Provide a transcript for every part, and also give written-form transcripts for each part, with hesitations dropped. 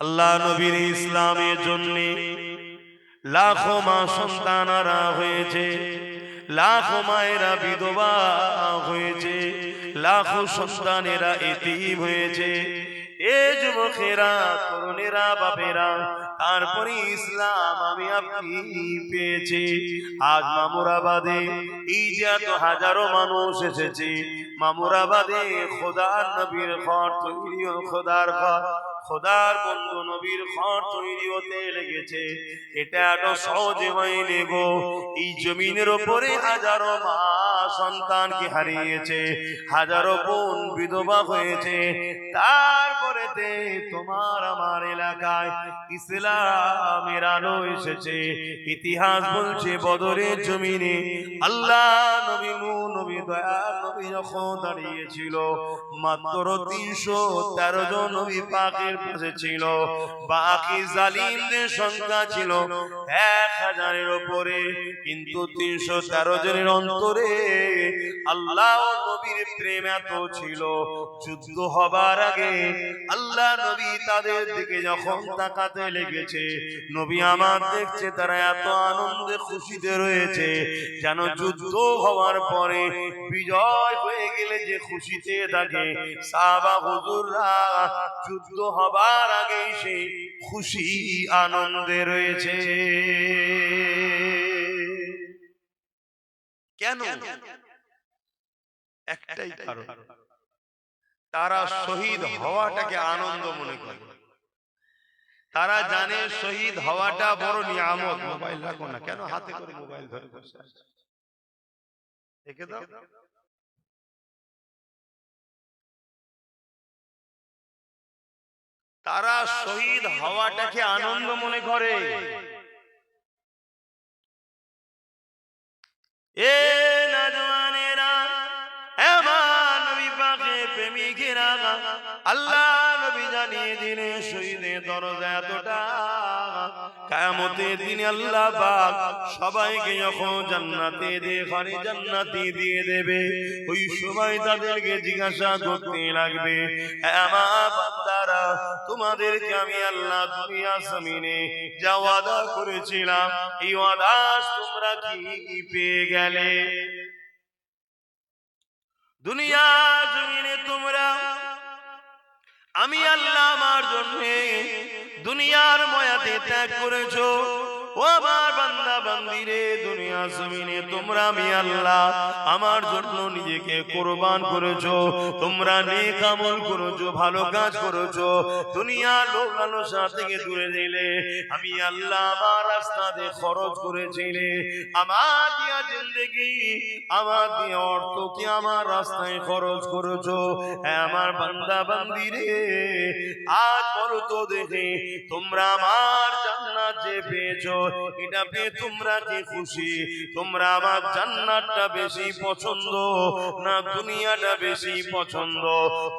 আল্লাহ নবীর ইসলামের জন্য লাখো মা সন্তানারা হয়েছে, লাখো মায়েরা বিধবা হয়েছে, লাখো সন্তানেরা এতিম হয়েছে। এ যুবকেরা, তরুণেরা, বাপেরা, তারপরে ইসলাম আমি আপনি পেয়েছি। আজ মামুরাবাদে এই যে এত হাজারো মানুষ এসেছে, মামুরাবাদে খোদার নবীর ঘর তৈরি, খোদার ঘর, খোদার বন্ধু নবীর ঘর তৈরি হতে লেগেছে। এটা এত সহজে হয়নি গো। এই জমিনের উপরে হাজারো মা সন্তানকে হারিয়েছে, হাজারো বোন বিধবা হয়েছে। তারপরেতে তোমার আমার এলাকায় ইসলামের আলো এসেছে। ইতিহাস বলছে বদরের জমিনে আল্লাহ নবী নবী দয়াল নবী যখন দাঁড়িয়েছিল, মাত্র 313 জন নবী পাকের পাশে ছিল। বাকি জালিমদের সংখ্যা ছিল 1000-এর উপরে। কিন্তু 313 জনের অন্তরে আল্লাহ নবীর প্রেম এত ছিল, যুদ্ধ হবার আগে আল্লাহ নবী তাদের দিকে যখন তাকাতে লেগেছে, নবী আমার দেখছে তারা এত আনন্দে খুশিতে রয়েছে, যেন যুদ্ধ হওয়ার পরে বিজয় হয়ে গেলে যে খুশিতে থাকে, সাহাবা হুজুররা যুদ্ধ হবার আগে সেই খুশি আনন্দে রয়েছে। কেন? একটাই কারণ, তারা শহীদ হওয়াটাকে আনন্দ মনে করে। তারা জানে শহীদ হওয়াটা বড় নিয়ামত। মোবাইল রাখো না, কেন হাতে করে মোবাইল ধরে বসে আছো? রেখে দাও। তারা শহীদ হওয়াটাকে আনন্দ মনে করে। এ নওজওয়ানেরা, আমার নবী পাকের প্রেমিকেরা, আল্লাহ নবী জানিয়ে দিলেন শহীদের দরজা এতটা, কিয়ামতের দিনে আল্লাহ পাক সবাইকে যখন জান্নাতে দিয়ে ঘরে জান্নাতি দিয়ে দেবে, ওই সময় তাদেরকে জিজ্ঞাসা করতে লাগবে, হে আমার বান্দারা, তোমাদেরকে আমি আল্লাহ দুনিয়া জমিনে যা ওয়াদা করেছিলাম, এই ওয়াদা তোমরা কি পেয়ে গেলে? দুনিয়া জমিনে তোমরা আমি আল্লাহ আমার জন্য দুনিয়ার মায়াতে ত্যাগ করেছো। ও আমার বান্দা বান্দিরে, দুনিয়া জমিনে তোমরা আমি আল্লাহ আমার জন্য নিজেকে কোরবান করেছো। তোমরা নেক আমল করেছো, ভালো কাজ করেছো, দুনিয়া লোভ লালসা থেকে দূরে দিলে, আমি আল্লাহ আমার রাস্তাতে খরচ করেছিলে। আমার দিয়া জিন্দেগি, আমার দিয়া অর্থ কি আমার রাস্তায় খরচ করেছো। হ্যাঁ আমার বান্দা বান্দিরে, আজ বলো তো দেখি, তোমরা আমার জান্নাত যে পেয়েছো, এটা পেয়ে তোমরা কি খুশি? তোমরা আমার জান্নাতটা বেশি পছন্দ না দুনিয়াটা বেশি পছন্দ?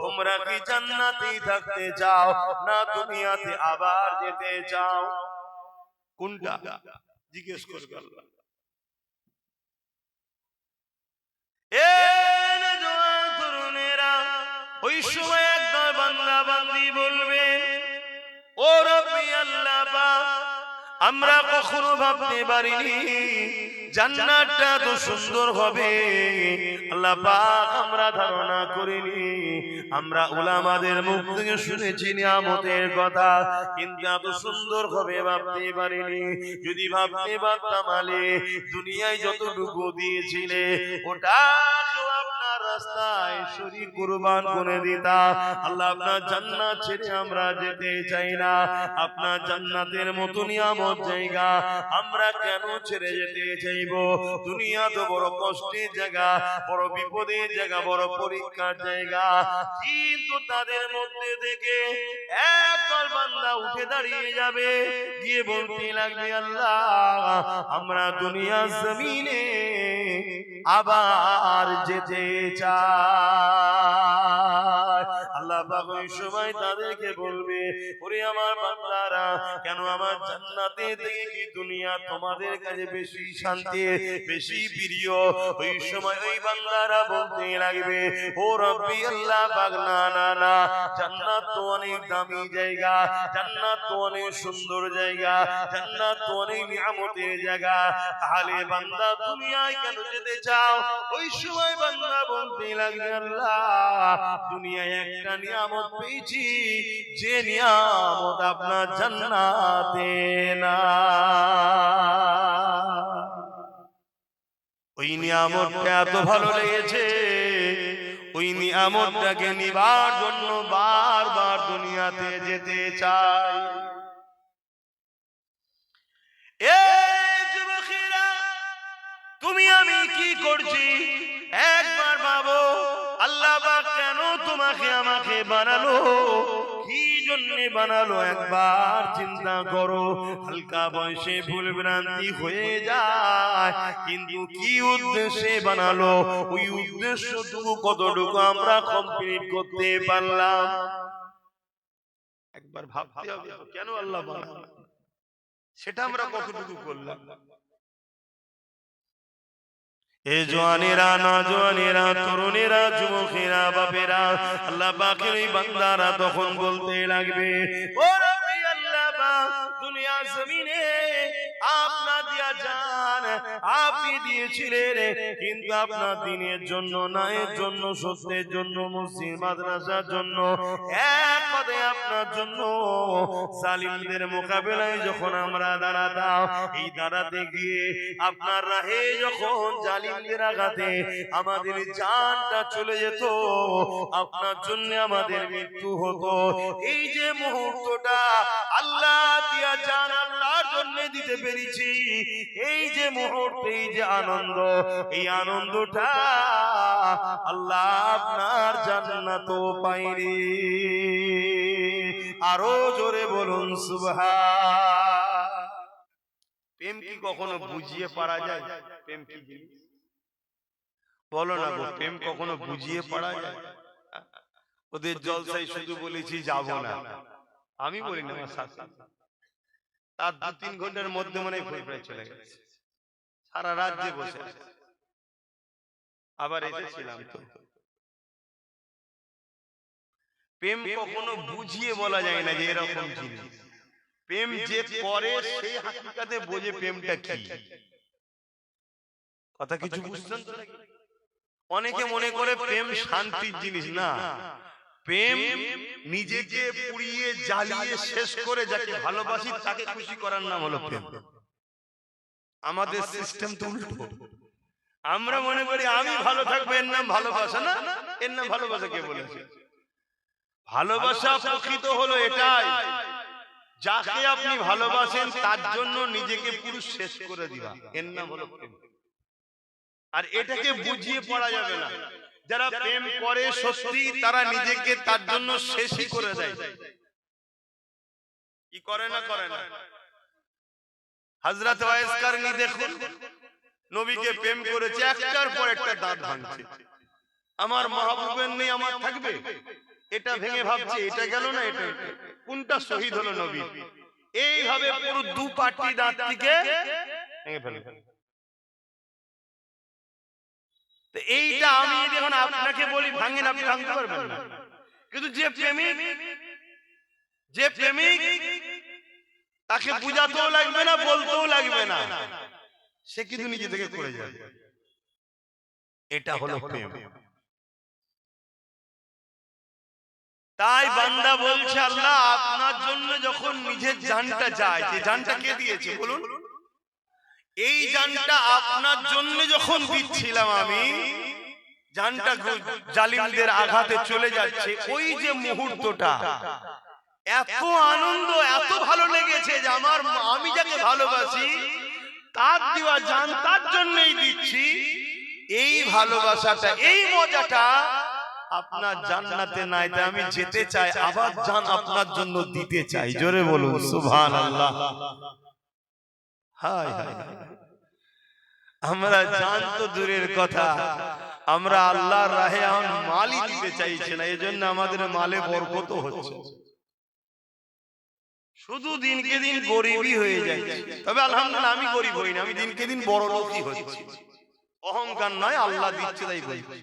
তোমরা কি জান্নাতেই থাকতে চাও না দুনিয়াতে আবার যেতে চাও? কোনটা জিজ্ঞেস করবে আল্লাহ। এ নওজওয়ান তরুণেরা, ওই সময় একদল বান্দা বান্দি বলবে, ও রব্বি আল্লাহ পাক, আমরা কখনো ভাবতে পারিনি জান্নাতটা তো সুন্দর হবে। আল্লাহ পাক আমরা ধারণা করিনি। আমরা উলামাদের মুখ থেকে শুনেছি নিয়ামতের কথা, কিন্তু এত সুন্দর হবে ভাবতে পারিনি। যদি ভাবতে পারতাম আলে দুনিয়ায় যতটুকু দিয়েছিলে ওটা আপনার রাস্তায় শরীর কুরবান করে দিতা। আল্লাহ আপনার জান্নাত ছেড়ে আমরা যেতে চাই না। আপনার জান্নাতের মতো নিয়ামত জায়গা আমরা কেন ছেড়ে যেতে চাইব? দুনিয়া তো বড় কষ্টের জায়গা, বড় বিপদের জায়গা, বড় পরীক্ষার জায়গা। কিন্তু তাদের মধ্যে থেকে একদল বান্দা উঠে দাঁড়িয়ে যাবে, গিয়ে বলতে লাগবে, আল্লাহ আমরা দুনিয়া জমিনে আবার যেতে চাই। আল্লাহ পাক ওই সময় তাদেরকে বলবে, ওরে আমার বান্দারা, কেন আমার জান্নাতে থেকে কি দুনিয়া তোমাদের কাছে বেশি শান্তি, বেশি প্রিয়? ওই সময় ওই বান্দারা বলতে লাগবে, ও রব্বি আল্লাহ পাক, না না না, জান্নাত তো অনেক দামি জায়গা, জান্নাত তো অনেক সুন্দর জায়গা, জান্নাত তো অনেক নিয়ামতের জায়গা, তাহলে বান্দা দুনিয়ায় কেন যেতে চাও? ওই সময় বান্দা বলতে লাগবে, আল্লাহ দুনিয়ায় একটা নিয়ামত পেয়েছি, যে নিয়ামত আপনার জান্নাতে না। ওই নিয়ামতটা এত ভালো লেগেছে, ওই নিয়ামতটাকে নিবার জন্য বারবার দুনিয়াতে যেতে চাই। এ যুবকেরা, তুমি আমি কি করছি একবার ভাবো। আল্লাহ পাক কেন তোমাকে আমাকে বানালো, কি জন্য বানালো, একবার চিন্তা করো। হালকা বয়সে ভুল ভ্রান্তি হয়ে যায়, কিন্তু কি উদ্দেশ্যে বানালো, ওই উদ্দেশ্যটুকু কতটুকু আমরা কমপ্লিট করতে পারলাম, একবার ভাবতে হবে কেন আল্লাহ বানালো, সেটা আমরা কতটুকু করলাম। এ জওয়ানেরা, নওজওয়ানেরা, তরুণেরা, যুবকেরা, বাপেরা, আল্লাহ পাকের এই বান্দারা তখন বলতে লাগবে, ও রব্বি আল্লাহ পাক, দুনিয়া জমিনে আপনার দিয়া জান আপনি দিয়েছিলেন, কিন্তু আপনার দিনের জন্য, ন্যায়ের জন্য, সত্যের জন্য, মসজিদ মাদ্রাসার জন্য, এক পথে আপনার জন্য জালিমদের মোকাবেলায় যখন আমরা দাঁড়াতাম, এই দাঁড়াতে গিয়ে আপনার রাহে যখন জালিমদের আঘাতে আমাদের জানটা চলে যেত, আপনার জন্য আমাদের মৃত্যু হতো, এই যে মুহূর্তটা আল্লাহ দিয়া জান আল্লাহর জন্য দিতে পেরেছি, এই যে মুহূর্তে, এই যে আনন্দ, এই আনন্দটা আল্লাহ আপনার জান্নাতও পাইনি। আরো জোরে বলুন সুবহান। প্রেম কি কখনো বুঝিয়ে পারা যায়? প্রেম কি জিনিস বলো না গো, প্রেম কখনো বুঝিয়ে পারা যায়? ওদের জলসায় শুধু বলেছি যাব না, আমি বলি না, আমার সাথে তার 2-3 ঘন্টার মধ্যে মনে হয় চলে গেছে, সারা রাত যে বসে আছে। আবার এসেছিলাম তো। প্রেম কখনো বুঝিয়ে বলা যায় না যে এরকম জিনিস। প্রেম যে করে সেই হাকিকাতে বোঝে প্রেমটা কি। কথা কিছু বুঝছেন তো? অনেকে মনে করে প্রেম শান্তির জিনিস, না, প্রেম নিজেকে পুড়িয়ে জ্বালিয়ে শেষ করে যাকে ভালোবাসি তাকে খুশি করার নাম হলো প্রেম। আমাদের সিস্টেম তো উল্টো। আমরা মনে করি আমি ভালো থাকবো, এর নাম ভালোবাসা না, এর নাম ভালোবাসা কে বলেছে? ভালোবাসা প্রকৃত হলো এটাই, যাকে আপনি ভালোবাসেন তার জন্য নিজেকে পুরো শেষ করে দিবা, এর নাম হলো প্রেম। আর এটাকে বুঝিয়ে পড়া যাবে না। যারা প্রেম করে সত্যি, তারা নিজেকে তার জন্য শেষই করে দেয়। কি করে না করে না? হযরত ওয়াইস কারনী দেখুন, নবীকে প্রেম করেছে, একটার পর একটা দাঁত ভাঙছে। আমার মাহবুবের নেই, আমার থাকবে, এটা ভেঙে ভাবছে এটা গেল না, এটা কোনটা শহীদ হলো নবী, এইভাবে পুরো 2 পাটি দাঁত থেকে ভেঙে ফেলে। তো এইটা আমি যখন আপনাকে বলি ভাঙেন, আপনি ভাঙতে পারবেন না, কিন্তু যে প্রেমিক তাকে বুঝাতেও লাগবে না, বলতেও লাগবে না, সে কিন্তু নিজে থেকে করে যাবে। এটা হলো প্রেম। তাই বান্দা বলছে, আল্লাহ আপনার জন্য যখন নিজের জানটা যায়, যে জানটা কে দিয়েছে বলুন? এই জানটা আপনার জন্য যখন দিচ্ছিলাম আমি, জানটা জালিমদের আঘাতে চলে যাচ্ছে, ওই যে মুহূর্তটা এত আনন্দ, এত ভালো লেগেছে যে আমার আমি যাকে ভালোবাসি তার দেওয়া জান তার জন্যই দিচ্ছি। এই ভালোবাসাটা, এই মজাটা আপনার জান্নাতে নাই, তাই আমি যেতে চাই, আবার জান আপনার জন্য দিতে চাই। জোরে বলুন সুবহানাল্লাহ। হায় হায়, আমরা জান তো দূরের কথা, আমরা আল্লাহর রাহে এখন মালই দিতে চাইছি না, এজন্য আমাদের মালে বরকত হচ্ছে, শুধু দিনকে দিন গরিবই হয়ে যাচ্ছে। তবে আলহামদুলিল্লাহ আমি গরিব হই না, আমি দিনকে দিন বড় লোকই হচ্ছি। অহংকার নয়, আল্লাহ দিচ্ছে তাই বলছি।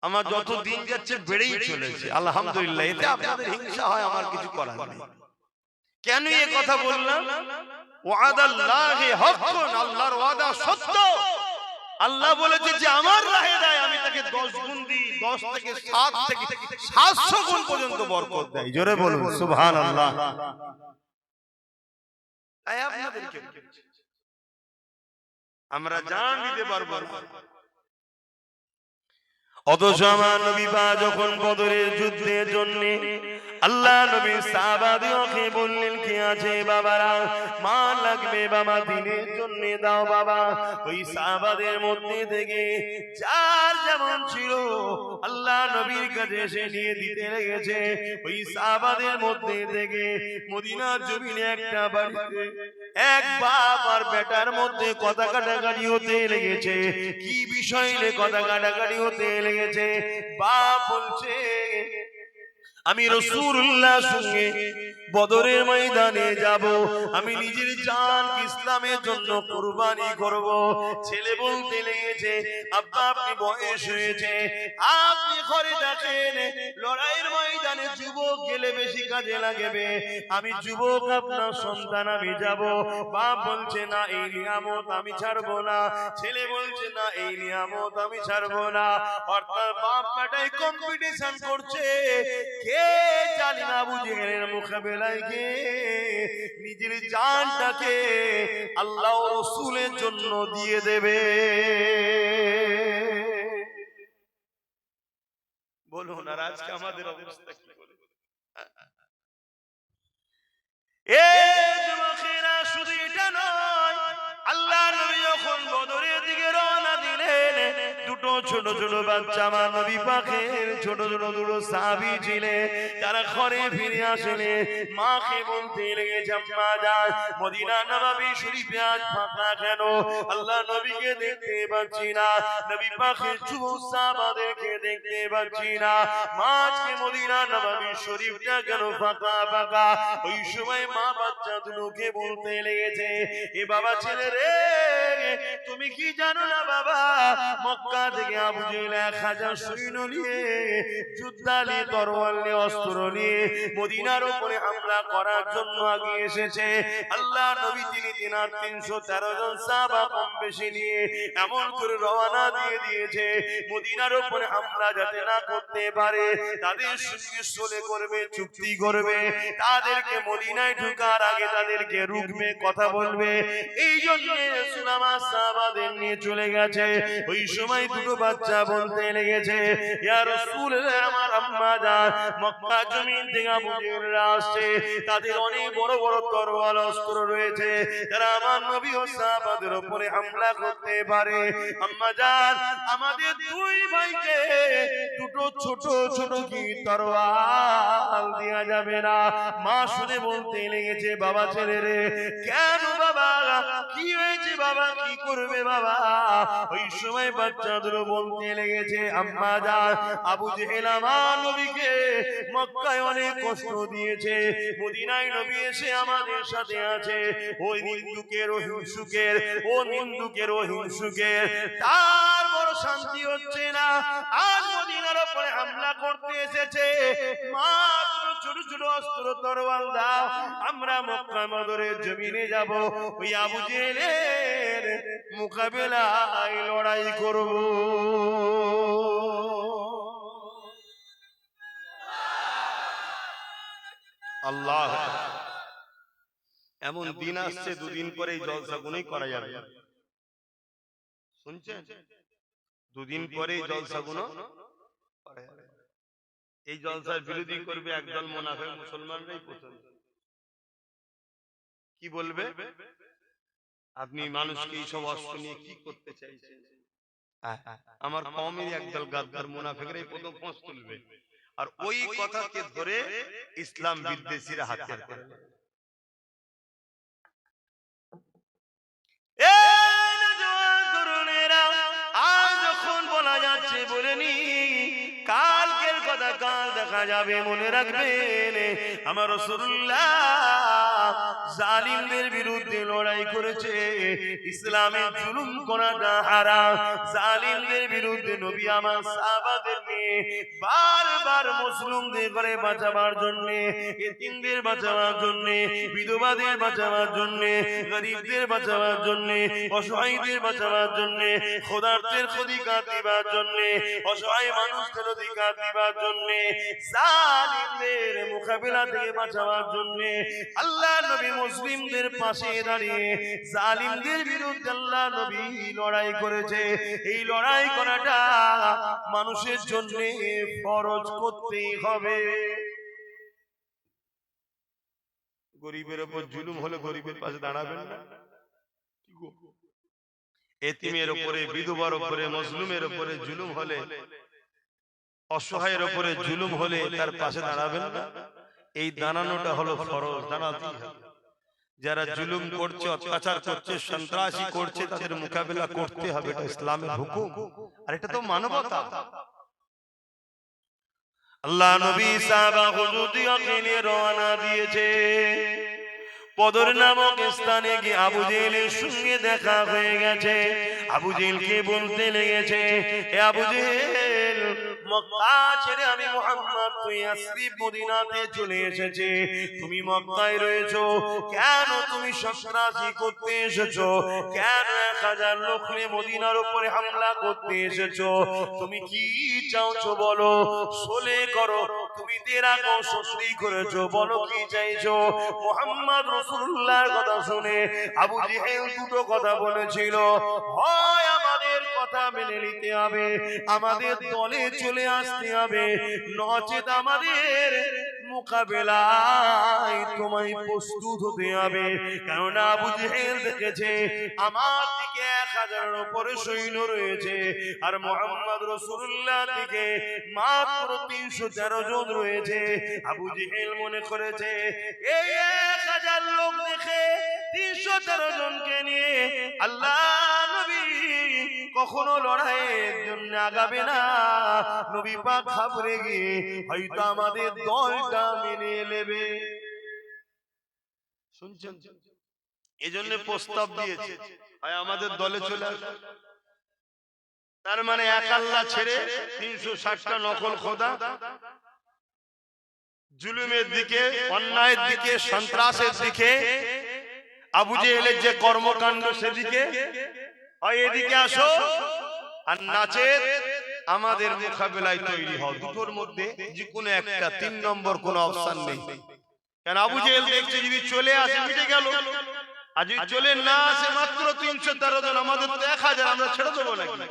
আমার যত দিন যাচ্ছে বেড়েই চলেছে আলহামদুলিল্লাহ। এতে আপনাদের হিংসা হয়, আমার কিছু করার নেই। কেন এই কথা বললাম? ওয়াদাল্লাহি হাক্কুন, আল্লাহর ওয়াদা সত্য। আল্লাহ বলেছে যে আমার রাহে দেয় আমি তাকে 10 গুণ দিই, 10 থেকে 7 থেকে 700 গুণ পর্যন্ত বরকত দেয়। জোরে বলুন সুবহানাল্লাহ। তাই আপনাদেরকে আমরা জান দিতে পারবো না, অথচ আমার নবী পাক যখন বদরের যুদ্ধের জন্য আল্লাহ নবী সাহাবাদেরকে বললেন, কি আছে বাবারা, মাল লাগবে বাবা, দিনের জন্য দাও বাবা। ওই সাহাবাদের মধ্যে থেকে যার যেমন ছিল আল্লাহ নবীর কাছে এসে নিয়ে দিতে লেগেছে। ওই সাহাবাদের মধ্যে থেকে মদিনার জমিনে একটা বাড়িতে এক বাপ আর বেটার মধ্যে কথা কাটাকাটি হতে লেগেছে। কি বিষয় নিয়ে কথা কাটাকাটি হতে লেগেছে? বাপ বলছে, আমি রাসূলুল্লাহর সঙ্গে বদরের ময়দানে যাব, আমি নিজের জান ইসলামের জন্য কুরবানি করব। ছেলে বলতে লেগেছে, আব্বা আপনি বয়স হয়েছে, আপনি ঘরে থাকেন, লড়াইয়ের ময়দানে যুবক গেলে বেশি কাজে লাগবে, আমি যুবক আপনার সন্তান, আমি যাব। বাপ বলছে না, এই নিয়ামত আমি ছাড়বো না। ছেলে বলছে না, এই নিয়ামত আমি ছাড়বো না। অর্থাৎ বাপ বেটাই কম্পিটিশন করছে, কে জানি না আবু জেহেলের মোকাবেলায় কে নিজের জানটাকে আল্লাহ ও রাসূলের জন্য দিয়ে দেবে। বলুন আর আজকে আমাদের অবস্থা কি? যুবকেরা শুধু এটা নয়, আল্লাহ নবী যখন বদরের দিকে রওনা দিলেন, দুটো ছোট ছোট বাচ্চা আমার নবী পাকের ছোট ছোট দুটো সাহাবী ছিলেন, তারা ঘরে ফিরে আসলে মাকে বলতে লেগেছে, আম্মা জান, মদিনা নববী শরীফে আজ ফাঁকা কেন? আল্লাহ নবীকে দেখতে পাচ্ছি না, নবী পাকের যুবক সাহাবাদেরকে দেখতে পাচ্ছি না, মা আজকে মদিনা নববী শরীফটা কেন ফাঁকা ফাঁকা? ওই সময় মা বাচ্চা দুটোকে বলতে লেগেছে, এ বাবা ছেলে রে, তুমি কি জানো না বাবা, মক্কা থেকে আবু জেহেল 1000 সৈন্য নিয়ে যুদ্ধালি তরোয়াল নিয়ে অস্ত্র নিয়ে মদিনার উপরে হামলা করার জন্য আগে এসেছে। আল্লাহ নবী তিনি 313 জন সাহাবা কম বেশি নিয়ে এমন করে রওনা দিয়ে দিয়েছে, মদিনার উপরে হামলা যাতে না করতে পারে, তাদের সঙ্গে সলে করবে, চুক্তি করবে, তাদেরকে মদিনায় ঢোকার আগে তাদেরকে রুখবে, কথা বলবে। এই জন্য রাসূল আমার সাহাবাদের নিয়ে চলে গেছে। ওই সময় দুটো বাচ্চা বলতে লেগেছে, ইয়া রাসূলুল্লাহ, আমার আম্মা জান, মক্কা জমিন থেকে আবু জেহেলরা আসছে, তাদের অনেক বড় বড় তরোয়াল অস্ত্র রয়েছে, তারা আমার নবী ও সাহাবাদের উপরে হামলা করতে পারে। আম্মা জান, আমাদের দুই ভাইকে দুটো ছোট ছোট কি তরোয়াল দেয়া যাবে না? মা শুনে বলতে লেগেছে, বাবা ছেলে রে, কেন বাবা, কি হয়েছে বাবা, কি করবে বাবা? ওই সময় বাচ্চাদের বলতে লেগেছে, আম্মা জান, আবু জেহেল আমার নবীকে মক্কায় অনেক কষ্ট দিয়েছে, মদিনায় নবী এসে আমাদের সাথে আছে, ওই নিন্দুকের ও হিংসুকের, ও নিন্দুকের ও হিংসুকের তার বড় শান্তি হচ্ছে না, আজ মদিনার উপরে হামলা করতে এসেছে। মা ছোট ছোট অস্ত্র তরোয়াল দাও, আমরা মক্কা বদরের জমিনে যাব, ওই আবু জেহেলের মোকাবেলায় লড়াই করব। আল্লাহ, এমন দিন আসছে দুদিন পরে এই জলসা গুলোই করা যাবে, শুনছেন? দুদিন পরে এই জলসা গুলো করা যাবে। এই জলসার বিরোধী করবে একদল মুনাফিক, মুসলমানরাই প্রথম। কি বলবে? আপনি মানুষকে এই সব অস্ত্র নিয়ে কি করতে চাইছেন? আমার কওমের একদল গাদ্দার মুনাফিকরাই প্রথম ফোঁস তুলবে, আর ওই কথাকে ধরে ইসলাম বিদ্বেষীরা হাতিয়ার করে। এই নওজোয়ান তরুণেরা, আজ যখন বলা যাচ্ছে দেখা যাবে। মনে রাখবেন আমার রাসূলুল্লাহ জালিমদের বিরুদ্ধে লড়াই করেছে। ইসলামে জুলুম করাটা হারাম। জালিমদের বিরুদ্ধে নবী আমার সাহাবাদের নিয়ে বারবার মুসলিমদের ঘরে বাঁচাবার জন্য, এতিমদের বাঁচাবার জন্য, বিধবাদের বাঁচাবার জন্য, গরিবদের বাঁচাবার জন্য, অসহায়দের বাঁচাবার জন্য, খোদার্থের অধিকার দিবার জন্য, অসহায় মানুষদের অধিকার দিবার জন্য, জালিমদের মোকাবিলা থেকে বাঁচাবার জন্য আল্লাহ নবী মুসলিমদের পাশে দাঁড়িয়ে জালিমদের বিরুদ্ধে আল্লাহ নবী লড়াই করেছে। এই লড়াই করাটা মানুষের জন্য ফরজ করতেই হবে। গরিবের উপর জুলুম হলে গরিবের পাশে দাঁড়াবেন না? এতিমের উপরে, বিধবার উপরে, মজলুমের উপরে জুলুম হলে, অসহায়ের উপরে জুলুম হলে তার পাশে দাঁড়াবেন না? এই দাঁড়ানোটা হলো ফরজ, দাঁড়াতেই হবে। যারা জুলুম করছে, অত্যাচার করছে, সন্ত্রাসী করছে, তাদের মোকাবিলা করতে হবে। এটা ইসলামের হুকুম, আর এটা তো মানবতা। আল্লাহ নবী সাহাবা হুজুরকে নিয়ে রওনা দিয়েছে। বদর নামক স্থানে গিয়ে আবু জেহেলের সঙ্গে দেখা হয়ে গেছে। আবু জেহেলকে বলতে লেগেছে, এ আবু জেহেল, মক্কা ছেড়ে আমি মুহাম্মদ তুই ইয়াসরিব মদিনাতে চলে এসেছে, তুমি মক্কায় রয়েছো, কেন তুমি সন্ত্রাসী করতে এসেছো? কেন 1000 লোক নিয়ে মদিনার উপরে হামলা করতে এসেছো? তুমি কি চাওছো বলো, সলে করো। তুমি তেরাগো সস্তি করেছো, বলো কি চাইছো? মুহাম্মদ রাসূলুল্লাহর কথা শুনে আবু জেহেল দুটো কথা বলেছিল, হয় আমাদের কথা মেনে নিতে হবে, আমাদের দলে চলে আসতে হবে, নচেত আমাদের মোকাবেলায় তোমায় প্রস্তুত হতে হবে। কারণ আবু জেহেল দেখেছে আমার দিকে 1000-এর উপরে সৈন্য রয়েছে, আর মুহাম্মদ রাসূলুল্লাহ দিকে মাত্র 313 জন রয়েছে। আবু জেহেল মনে করেছে এই 1000 লোক দেখে 313 জনকে নিয়ে আল্লাহ নবী কখনো লড়াইয়ের জন্য আগাবে না। নবী পাক ঘাবড়ে গিয়ে হয়তো আমাদের দলটা মেনে নেবে। শুনছেন? এজন্য প্রস্তাব দিয়েছে, হয় আমাদের দলে চলে আসবে। তার মানে এক আল্লাহ ছেড়ে 360টা নকল খোদা, জুলুমের দিকে, অন্যায়ের দিকে, সন্ত্রাসের দিকে, আবু জেহেলের যে কর্মকাণ্ড সেদিকে, হয় এদিকে আসো, আর নাচে আমাদের মোকাবেলায় তৈরি হও। দুটোর মধ্যে যে কোনো একটা, 3 নম্বর কোনো অপশন নেই। কারণ আবু জেহেল দেখছে যদি চলে আসে মিটে গেল, আর যদি চলে না আসে মাত্র 313 জন, আমাদের তো 1000, আমরা ছেড়ে দেবো নাকি?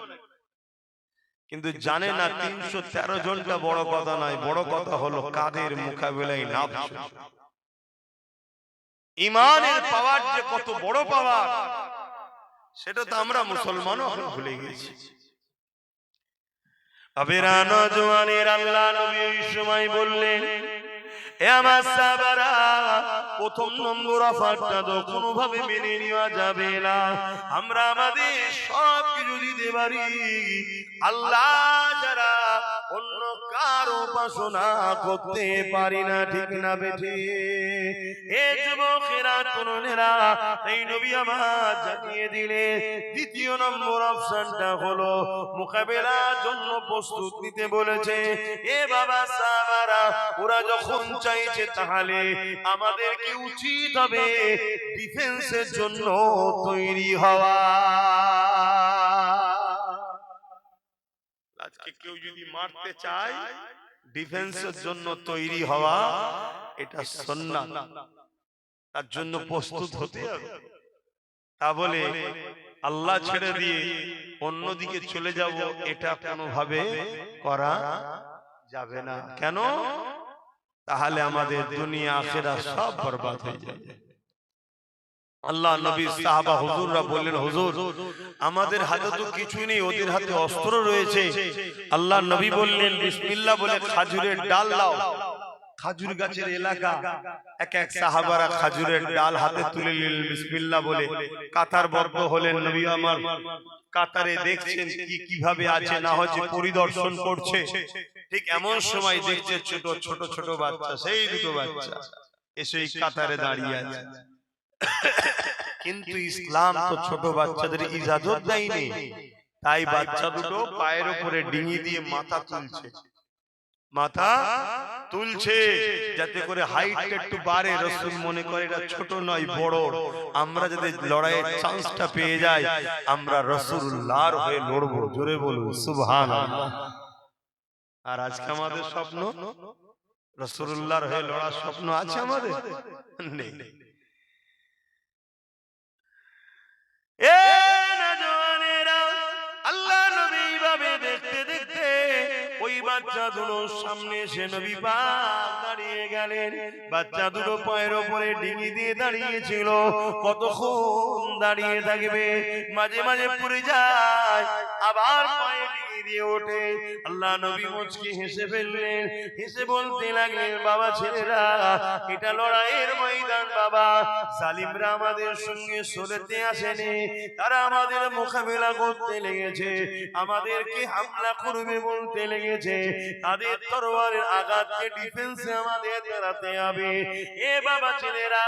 কিন্তু জানে না 313 জনটা বড় কথা নয়, বড় কথা হলো কাদের মোকাবেলায় নামছে। ঈমানের পাওয়ার যে কত বড় পাওয়ার, সেটা তো আমরা মুসলমানও এখন ভুলে গেছি। আবেরা নওজওয়ানের আল্লাহ নবী এই সময় বললেন, এ আমার সাহাবারা, প্রথম নম্বর অফারটা তো কোনোভাবে মেনে নেওয়া যাবে না। আমরা আমাদের সব কিছু দিতে পারি, আল্লাহ যারা অন্য কারো উপাসনা করতে পারি না, ঠিক না বেঠে? এ যুবকেরা, তরুণেরা, এই নবী আমার জানিয়ে দিলে দ্বিতীয় নম্বর অপশনটা হলো মোকাবেলার জন্য প্রস্তুত নিতে বলেছে। এ বাবা সাহাবারা, ওরা যখন চাইছে তাহলে আমাদের কি উচিত হবে ডিফেন্সের জন্য তৈরি হওয়া। আজকে কেউ যদি মারতে চায়, ডিফেন্সের জন্য তৈরি হওয়া এটা সুন্নাত, তার জন্য প্রস্তুত হতে হবে। তা বলে আল্লাহ ছেড়ে দিয়ে অন্যদিকে চলে যাব, এটা কোনোভাবে করা যাবে না। কেন? তাহলে আমাদের দুনিয়া আখিরাত সব বরবাদ হয়ে যাবে। আল্লাহ নবী সাহাবা হুজুররা বললেন, হুজুর আমাদের হাতে তো কিছুই নেই, ওদের হাতে অস্ত্র রয়েছে। আল্লাহ নবী বললেন, বিসমিল্লাহ বলে খাজুরের ডাল দাও, খাজুর গাছের এলাকা, এক এক সাহাবারা খাজুরের ডাল হাতে তুলে নিলেন, বিসমিল্লাহ বলে কাতারবদ্ধ হলেন। নবী আমার কাতারে দেখছেন কি কিভাবে আছে না হচ্ছে পরিদর্শন করছে। ঠিক এমন সময় দেখছে ছোট ছোট ছোট বাচ্চা, সেই দুটো বাচ্চা এসে কাতারে দাঁড়িয়ে আছে। কিন্তু ইসলাম তো ছোট বাচ্চাদের ইজাজত দেয়নি, তাই বাচ্চা দুটো পায়ের উপরে ডিঙি দিয়ে মাথা তুলছে যাতে করে হাইটটা একটু বাড়ে। রাসূল মনে করে এটা ছোট নয় বড়, আমরা যদি লড়াইয়ের চান্সটা পেয়ে যাই আমরা রাসূলুল্লাহর হয়ে লড়বো। জোরে বলুন সুবহানাল্লাহ। আর আজকে আমাদের স্বপ্ন রাসূলুল্লাহর হয়ে লড়ার স্বপ্ন আছে আমাদের? নেই। এ নওজওয়ানেরা, আল্লাহ নবী ভাবে দেখতে দেখতে ওই বাচ্চা দুটোর সামনে এসে নবী পাক দাঁড়িয়ে গেলেন। বাচ্চা দুটো পায়ের উপরে ডিঙি দিয়ে দাঁড়িয়েছিল। কতক্ষণ দাঁড়িয়ে থাকবে, মাঝে মাঝে পড়ে যায়, আবার পায়ে ডিঙি দিয়ে ওঠে। আল্লাহ নবী মুচকি হেসে ফেললেন, হেসে বলতে লাগলেন, বাবা ছেলেরা, এটা লড়াইয়ের ময়দান বাবা। জালিমরা আমাদের সঙ্গে সরেতে আসেনি, তারা আমাদের মোকাবেলা করতে লেগেছে, আমাদেরকে হামলা করবে বলতে লেগেছে। তাদের তরবারের আঘাতকে ডিফেন্সে আমাদের দাঁড়াতে হবে। এ বাবা ছেলেরা,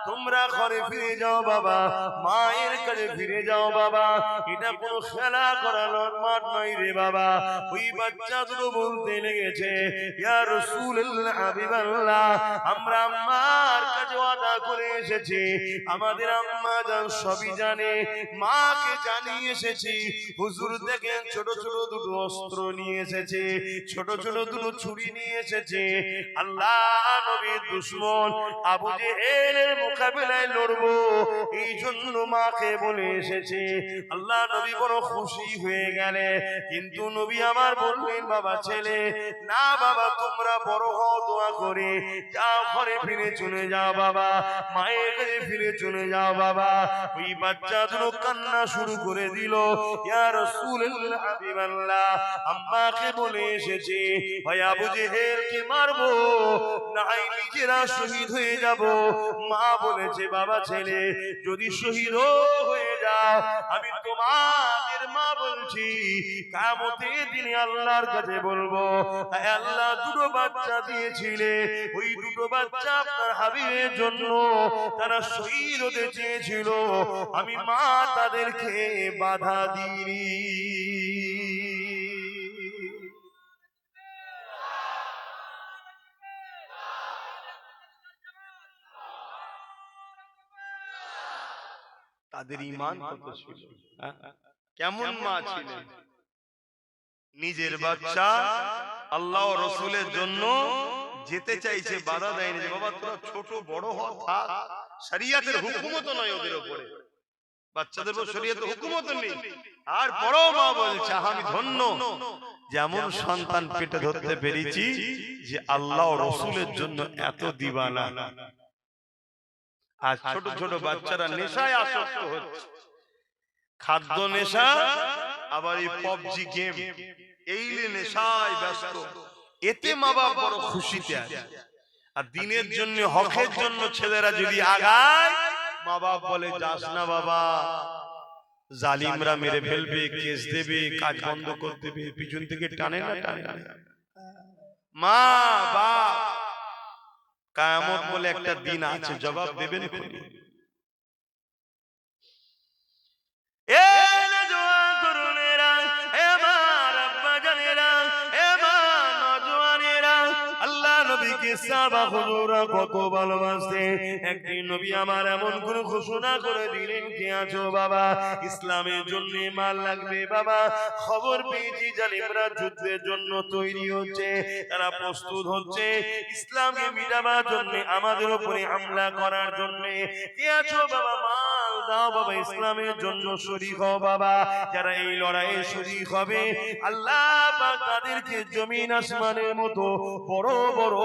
তোমরা ঘরে ফিরে যাও বাবা, মায়ের কাছে ফিরে যাও বাবা। এটা কোনো খেলা করানোর মাঠ নয় রে বাবা। ওই বাচ্চা দুটো বলতে লেগেছে, ইয়া রাসূলুল্লাহ, হাবিবাল্লাহ, আমরা আম্মার কাছে ওয়াদা করে এসেছি, আমাদের আম্মা জান সবই জানে, মাকে জানিয়ে এসেছি। হুজুর দেখেন ছোট ছোট দুটো অস্ত্র নিয়ে এসেছে, ছোট ছোট দুটো ছুরি নিয়ে এসেছে। আল্লাহ নবীর দুশমন আবু জেহেলের মোকাবেলায় লড়বো, এই জন্য মাকে বলে এসেছে। আল্লাহ নবী বড় খুশি হয়ে গেলে, কিন্তু নবী আমার বললেন, বাবা ছেলে, না বাবা, তোমরা বড় হও দোয়া করে, যাও ঘরে ফিরে চলে যাও বাবা, মায়ের কাছে ফিরে চলে যাও বাবা। ওই বাচ্চা দুটো কান্না শুরু করে দিল, ইয়া রাসূলুল্লাহ, হাবিবাল্লাহ, আম্মাকে বলে এসেছে, ভাই আবু জেহেলকে মারবো, নাই নিজেরা শহীদ হয়ে যাব। মা বলেছে, বাবা ছেলে, যদি শহীদ হয়ে যাও, আমি তোমাদের মা বলছি, কিয়ামতের দিনে আল্লাহর কাছে বলবো, আল্লাহ দুটো বাচ্চা দিয়েছিলে, ওই দুটো বাচ্চা আপনার হাবিবের জন্য তারা শহীদ হতে চেয়েছিল, আমি মা তাদেরকে বাধা দিইনি। তাদের ঈমান কত ছিল, কেমন মা ছিলেন। নিজের বাচ্চা আল্লাহ ও রাসূলের জন্য যেতে চাইছে, বাধা দেয়নি, যে বাবা তোরা ছোট বড় হ, থাক, শরীয়তের হুকুমত নয় ওদের উপরে, বাচ্চাদের উপর শরীয়তের হুকুমত নেই। আর বড় মা বলছে, আমি ধন্য যেমন সন্তান পেটে ধরতে পেরেছি, যে আল্লাহ ও রাসূলের জন্য এত দিওয়ানা। আজ ছোট ছোট বাচ্চারা নেশায় আসক্ত হচ্ছে, খাদ্য নেশা, আবার এই পাবজি গেম, এই নেশায় ব্যস্ত। এতে মা বাবা বড় খুশিতে আছে। আর দিনের জন্য, হকের জন্য ছেলেরা যদি আগায়, মা বাবা বলে, যাস না বাবা, জালিমরা মেরে ফেলবে, কেস দেবে, কাজ বন্ধ করে দেবে, পিছন থেকে টানে না টানে না। মা বাপ কিয়ামত বলে একটা দিন আছে, জবাব দেবেন। কত ভালোবাসতে, একদিন নবী আমার এমন কোন ঘোষণা করে দিলেন, কে আছো বাবা, ইসলামের জন্য মাল লাগবে বাবা। খবর পেয়েছি জালিমরা যুদ্ধের জন্য তৈরি হচ্ছে, তারা প্রস্তুত হচ্ছে ইসলামকে মিটাবার জন্য, আমাদের উপরে হামলা করার জন্য। কে আছো বাবা, মাল দাও বাবা, ইসলামের জন্য শরীক হও বাবা। যারা এই লড়াইয়ে শরীক হবে, আল্লাহ পাক তাদেরকে জমিন আসমানের মতো বড় বড়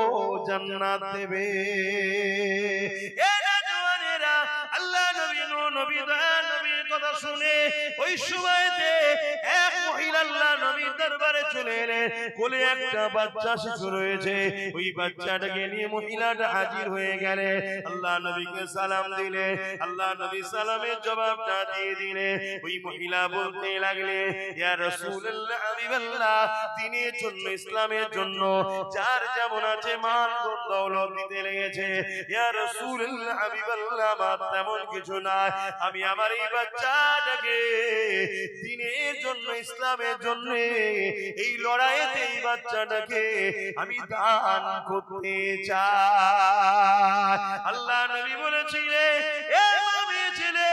জান্নাত দেবে। আল্লাহ নবী, নবী দয়াল নবী কথা শুনে ওই সময়তে এক মহিলা আল্লাহ নবীর দরবারে চলে এলেন। কোলে একটা বাচ্চা শিশু রয়েছে, ওই বাচ্চাটাকে নিয়ে মহিলাটা হাজির হয়ে গেলে। আল্লাহ নবীকে সালাম দিলে, আল্লাহ নবী সালামের জবাবটা দিয়ে দিলে। ওই মহিলা বলতে লাগলে, ইয়া রাসূলুল্লাহ হাবিবাল্লাহ, দ্বীনের জন্য, ইসলামের জন্য যার যেমন আছে মাল দৌলত দিতে লেগেছে। ইয়া রাসূলুল্লাহ হাবিবাল্লাহ, আমার তেমন কিছু না, আমি আমার এই বাচ্চাটাকে দ্বীনের জন্য, ইসলামের জন্য এই লড়াইতে এই বাচ্চাটাকে আমি দান করতে চাই। আল্লাহ নবী বলেছিলেন, এ মেয়ে ছেলে,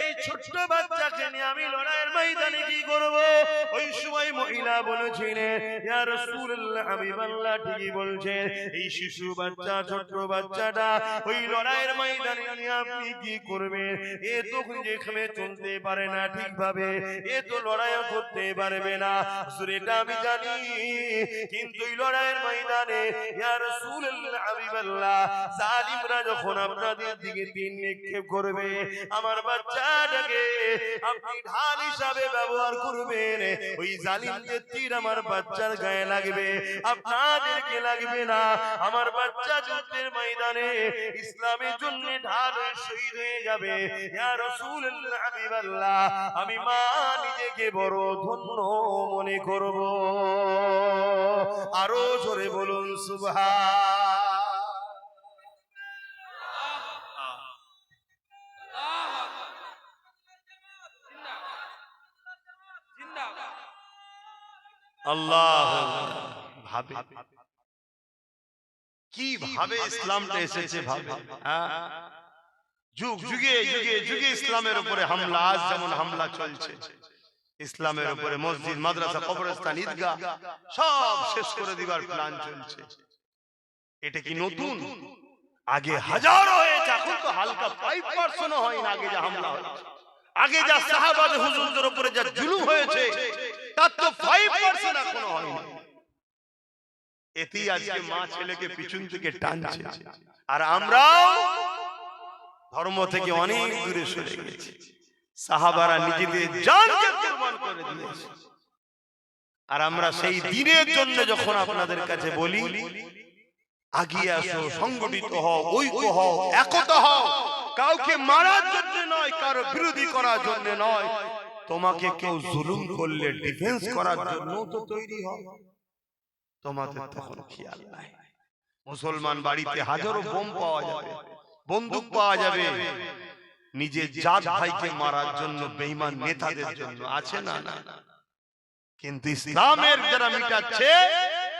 এই ছোট্ট বাচ্চাকে নিয়ে আমি লড়াইয়ের ময়দানে কি করব? ওই সময় মহিলা বলেছিলেন, ইয়া রাসূলুল্লাহ হাবিবাল্লাহ, ঠিকই বলছেন, এই শিশু বাচ্চা, ছোট্ট বাচ্চাটা ওই লড়াইয়ের ময়দানে নিয়ে আপনি কি করবেন? এ তো যেখানে চলতে পারে না ঠিকভাবে, এ তো লড়াইও করতে পারবে না, এটা আমি জানি, কিন্তু এই লড়াইয়ের ময়দানে ইয়া রাসূলুল্লাহ হাবিবাল্লাহ, জালিমরা যখন আপনাদের দিকে তীর নিক্ষেপ করবে, আমার বাচ্চাটাকে আপনি ঢাল হিসাবে ব্যবহার করবেন। ওই জালিমদের তীর আমার বাচ্চার গায়ে লাগবে, আপনাদেরকে লাগবে না। আমার বাচ্চা যুদ্ধের ময়দানে ইসলামের জন্য ঢাল হয়ে শহীদ হয়ে যাবে। ইয়া রাসূলুল্লাহ হাবিবাল্লাহ, আমি মা নিজেকে বড় ধন্য মনে করব। আরো জোরে বলুন সুবহান। আল্লাহ ভাবে কি ভাবে ইসলামটা এসেছে, ভাবে যুগ যুগে যুগে যুগে ইসলামের উপরে হামলা, আজ যেমন হামলা চলছে ইসলামের উপরে, মসজিদ, মাদ্রাসা, কবরস্থান, ঈদগাহ সব শেষ করে দিবার প্ল্যান চলছে। এটা কি নতুন? আগে হাজারো হয়েছে, এখন তো হালকা 5% হয় না। আগে যা হামলা হয়েছে, আগে যা সাহাবাদের হুজুরদের উপরে যা জুলুম হয়েছে, তার তো 5% এখনো হয়নি। এতেই আজকে মা ছেলেকে পিছন থেকে টানছে, আর আমরাও ধর্ম থেকে অনেক দূরে সরে গেছি। সাহাবারা নিজেদের জানকে কুরবান করে দিয়েছে, আর আমরা সেই দিনের জন্য যখন আপনাদের কাছে বলি আগিয়ে আসো, সংগঠিত হও, ঐক্য হও, একতা হও, কাউকে মারার জন্য নয়, কারো বিরোধী করার জন্য নয়, তোমাকে কেউ জুলুম করলে ডিফেন্স করার জন্য তো তৈরি হও। তোমাদের তখন খেয়াল নাই। মুসলমান বাড়িতে হাজারো বোম পাওয়া যাবে, বন্দুক পাওয়া যাবে, নিজের জাত ভাইকে মারার জন্য, বেঈমান নেতাদের জন্য আছে না? না। কিন্তু ইসলামের যারা মিটাচ্ছে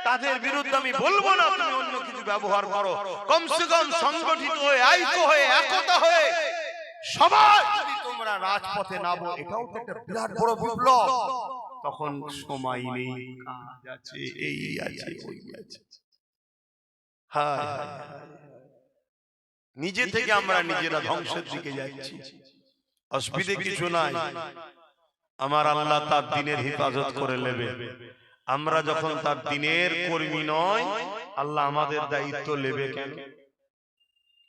তাদের বিরুদ্ধে আমি বলবো না তুমি অন্য কিছু ব্যবহার করো। কমসে কম সংগঠিত হয়ে, ঐক্য হয়ে, একতা হয়ে সবাই যদি তোমরা রাজপথে নামো, এটাও তো একটা বিরাট বড় বিপ্লব। তখন সময় নেই, কাজ আছে, এই আছে, ওই আছে। হায় নিজে থেকে আমরা নিজেরা ধ্বংসের দিকে যাচ্ছি। অসুবিধে কিছু নাই, আমার আল্লাহ তার দ্বীনের হেফাজত করে নেবে। আমরা যখন তার দ্বীনের কর্মী নয়, আল্লাহ আমাদের দায়িত্ব নেবে কেন?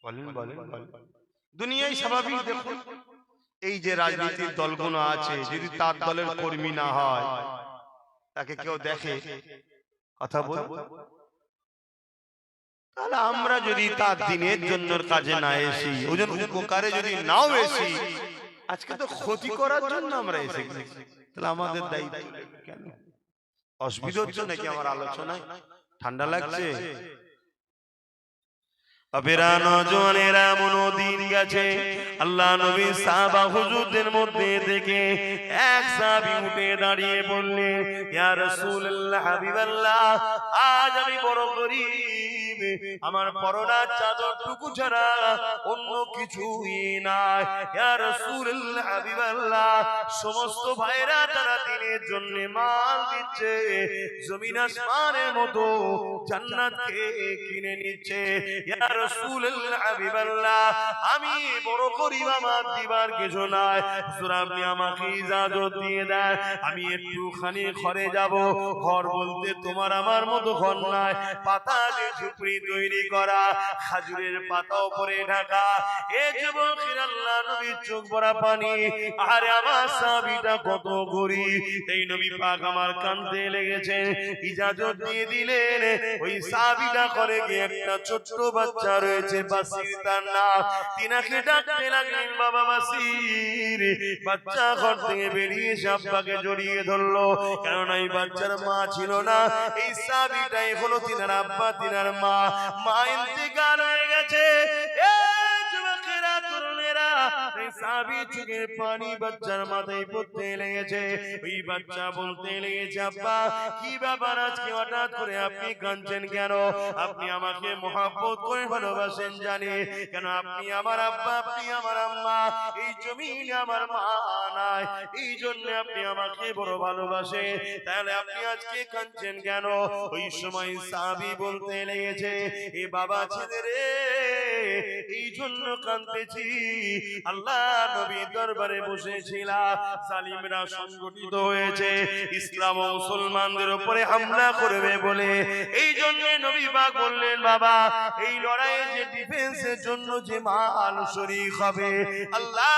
বলেন বলেন বলেন। দুনিয়ায় স্বাভাবিক, দেখুন এই যে রাজনীতির দলগুলো আছে, যদি তার দলের কর্মী না হয়, তাকে কেউ দেখে? কথা বল। তাহলে আমরা যদি তার দ্বীনের জন্য কাজে না এসি, ওজন উপকারে যদি নাও এসি, আজকে তো ক্ষতি করার জন্য আমরা এসেছি, তাহলে আমাদের দায়িত্ব কেন? অসুবিধা হচ্ছে নাকি আমার আলোচনায়? ঠান্ডা লাগছে? বাবেরা, নওজওয়ানেরা, মনোদিন গেছে। আল্লাহ নবী সাহাবা হুজুরদের মধ্যে থেকে এক সাহাবী উঠে দাঁড়িয়ে বললেন, ইয়া রাসূলুল্লাহ হাবিবাল্লাহ, আজ আমি বড় গরীব, আমার পরনার চাদরটুকু ছাড়া অন্য কিছুই নাই। ইয়া রাসূলুল্লাহ হাবিবাল্লাহ, সমস্ত ভাইরা তারা দ্বীনের জন্য মাল দিচ্ছে, জমিন আসমানের মতো জান্নাতকে কিনে নিচ্ছে। ইয়া রাসূলুল্লাহ হাবিবাল্লাহ, আমি বড় গরীব, আমার দিবার কিছু নাই, হুজুর আপনি আমাকে ইজাজত দিয়ে দেন, আমি একটুখানি ঘরে যাব। ঘর বলতে তোমার আমার মতো ঘর নাই, পাতা যে ঝুপড়ি টুকরি তৈরি করা, খাজুরের পাতা উপরে ঢাকা। এ যুবকের আল্লাহ নবীর চোখ ভরা পানি। আরে আমার সাহাবীটা কত গরীব, এই নবী পাক আমার কাঁদতে লেগেছে। ইজাজত দিয়ে দিলেন, ওই সাহাবীটা করে গিয়ে একটা ছোট্ট বাচ্চা রয়েছে, বাসির তার নাম, তিনাকে ডাকতে লাগলেন, বাবা বাসির। বাচ্চা ঘর থেকে বেরিয়ে এসে আব্বাকে জড়িয়ে ধরলো, কারণ এই বাচ্চার মা ছিল না। এই সাহাবীটাই হলো তিনার আব্বা, তিনার মা। মা ইন্তেকাল হয়ে গেছে। যুবকেরা, তরুণেরা, এই সাহাবী চোখের পানি বাচ্চার মাথায় পড়তে লেগেছে। ওই বাচ্চা বলতে লেগেছে, আব্বা কি ব্যাপার, আজকে হঠাৎ করে আপনি কাঁদছেন কেন? আপনি আমাকে মহব্বত করে ভালোবাসেন জানি, কেন আপনি আমার আব্বা, আপনি আমার আম্মা, এই জমিনে আমার মা নাই, এই জন্য আপনি আমাকে বড় ভালোবাসে, তাহলে আপনি আজকে কাঁদছেন কেন? ওই সময় সাহাবী বলতে লেগেছে, এ বাবা ছেলে রে, এই জন্য কাঁদতেছি, আল্লাহ নবী দরবারে বসেছিলাম, জালিমরা সংগঠিত হয়েছে, ইসলাম ও মুসলমানদের উপরে হামলা করবে বলে, এই জন্য নবী পাক বললেন, বাবা এই লড়াইয়ে যে ডিফেন্সের জন্য যে মাল শরীক হবে, আল্লাহ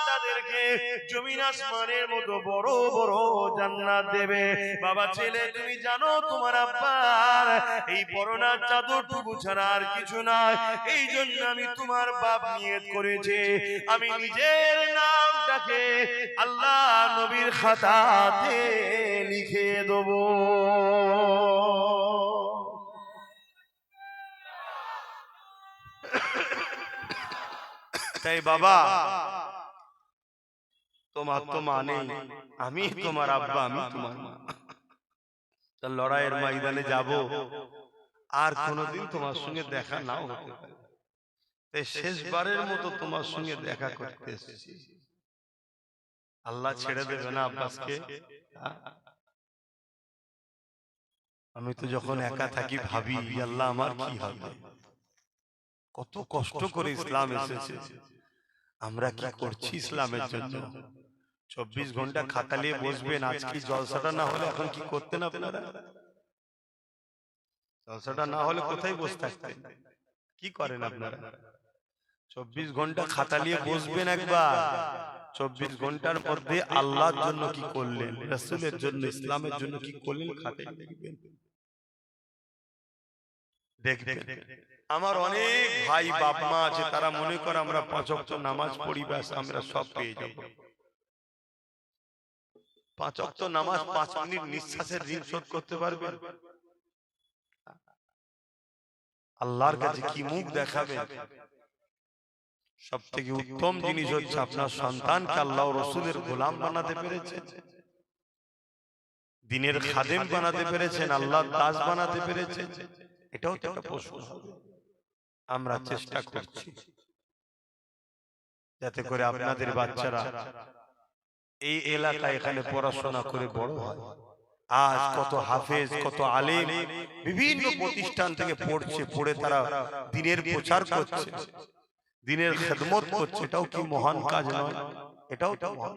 তাদেরকে জমিন আসমানের মতো বড় বড় জান্নাত দেবে। বাবা ছেলে, তুমি জানো তোমার আব্বার এই পরনার চাদরটুকু ছাড়া আর কিছু নাই, এই জন্য আমি তোমার বাপ নিয়ত করেছি, আমি নিজের নামটাকে আল্লাহ নবীর খাতাতে লিখে দেবো। তাই বাবা, তোমার তো মানে আমি তোমার আব্বা, আমি তোমার মা। লড়াইয়ের ময়দানে যাব, আর কোনোদিন তোমার সঙ্গে দেখা নাও হতে পারে, তাই শেষবারের মতো তোমার সঙ্গে দেখা করতে এসেছি। আল্লাহ ছেড়ে দেবে না আব্বাসকে। আমি তো যখন একা থাকি ভাবি, আল্লাহ আমার কি হবে, কত কষ্ট করে ইসলাম এসেছে, আমরা কি করছি ইসলামের জন্য। 24 ঘন্টা খাতা নিয়ে বসবেন, আজকে জলসাটা না হলে এখন কি করতেন আপনারা? জলসাটা না হলে কোথায় বসে থাকতেন? কি করেন আপনারা? 24 ঘন্টা খাতা নিয়ে বসবেন একবার, 24 ঘন্টার মধ্যে আল্লাহর জন্য কি করলেন, রাসূলের জন্য, ইসলামের জন্য কি করলেন, খাতায় লিখবেন, দেখবেন। আমার অনেক ভাই বাপ মা আছে, তারা মনে করে আমরা 5 ওয়াক্ত নামাজ পড়ি, ব্যাস আমরা সব পেয়ে যাব। 5 ওয়াক্ত নামাজ 5 মিনিট নিঃশ্বাসের ঋণ শোধ করতে পারবেন? আল্লাহর কাছে কি মুখ দেখাবেন? সবথেকে উত্তম জিনিস হচ্ছে আপনার সন্তানকে আল্লাহ ও রাসূলের গোলাম বানাতে পেরেছেন, দ্বীনের খাদেম বানাতে পেরেছেন, আল্লাহর দাস বানাতে পেরেছেন, এটাও তো একটা প্রশংসা। আমরা চেষ্টা করছি যাতে করে আপনাদের বাচ্চারা এই এলাকায় এখানে পড়াশোনা করে বড় হয়। আজ কত হাফেজ, কত আলেম বিভিন্ন প্রতিষ্ঠান থেকে পড়ছে, পড়ে তারা দ্বীনের প্রচার করছে, দ্বীনের খেদমত করছে, এটাও কি মহান কাজ নয়? এটাও তো মহান।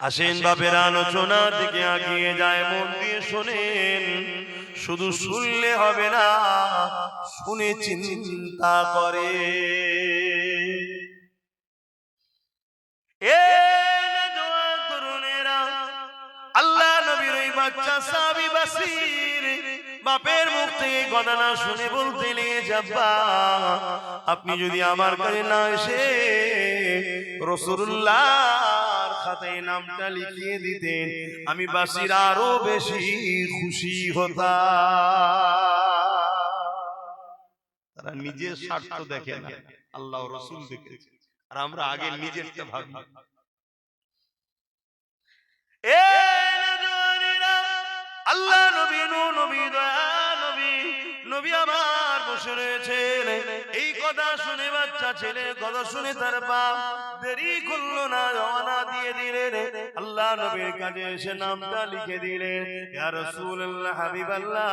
আসেন বাপের আলোচনা দিকে এগিয়ে যায়, মন দিয়ে শোনেন, শুধু শুনলে হবে না, শুনে চিন্তা করে। এ নওজোয়ান তরুণেরা, আল্লাহ নবীর ওই বাচ্চা সাহাবী বাসির বাপের মুখ থেকে কথা না শুনে বলতে নিয়ে যাবা, আপনি যদি আমার কাছে না এসে রাসূলুল্লাহর খাতায় নামটা লিখিয়ে দিতেন, আমি বাসির আরো বেশি খুশি হতাম। তারা নিজের স্বার্থ দেখে না, আল্লাহ রাসূল দেখেছে, আর আমরা আগে নিজেরটা ভাবি। এ নওজোয়ানেরা, আল্লাহ নবী, নবী দয়া নবী, নবী আমার বসে রয়েছেন, এই কথা শুনে বাচ্চা ছেলে কথা শুনে তার বাপ দেরি করলো না, রওনা দিয়ে দিলেন। আল্লাহ নবীর কাছে এসে নামটা লিখে দিলেন, ইয়া রাসূলুল্লাহ, হাবিবাল্লাহ,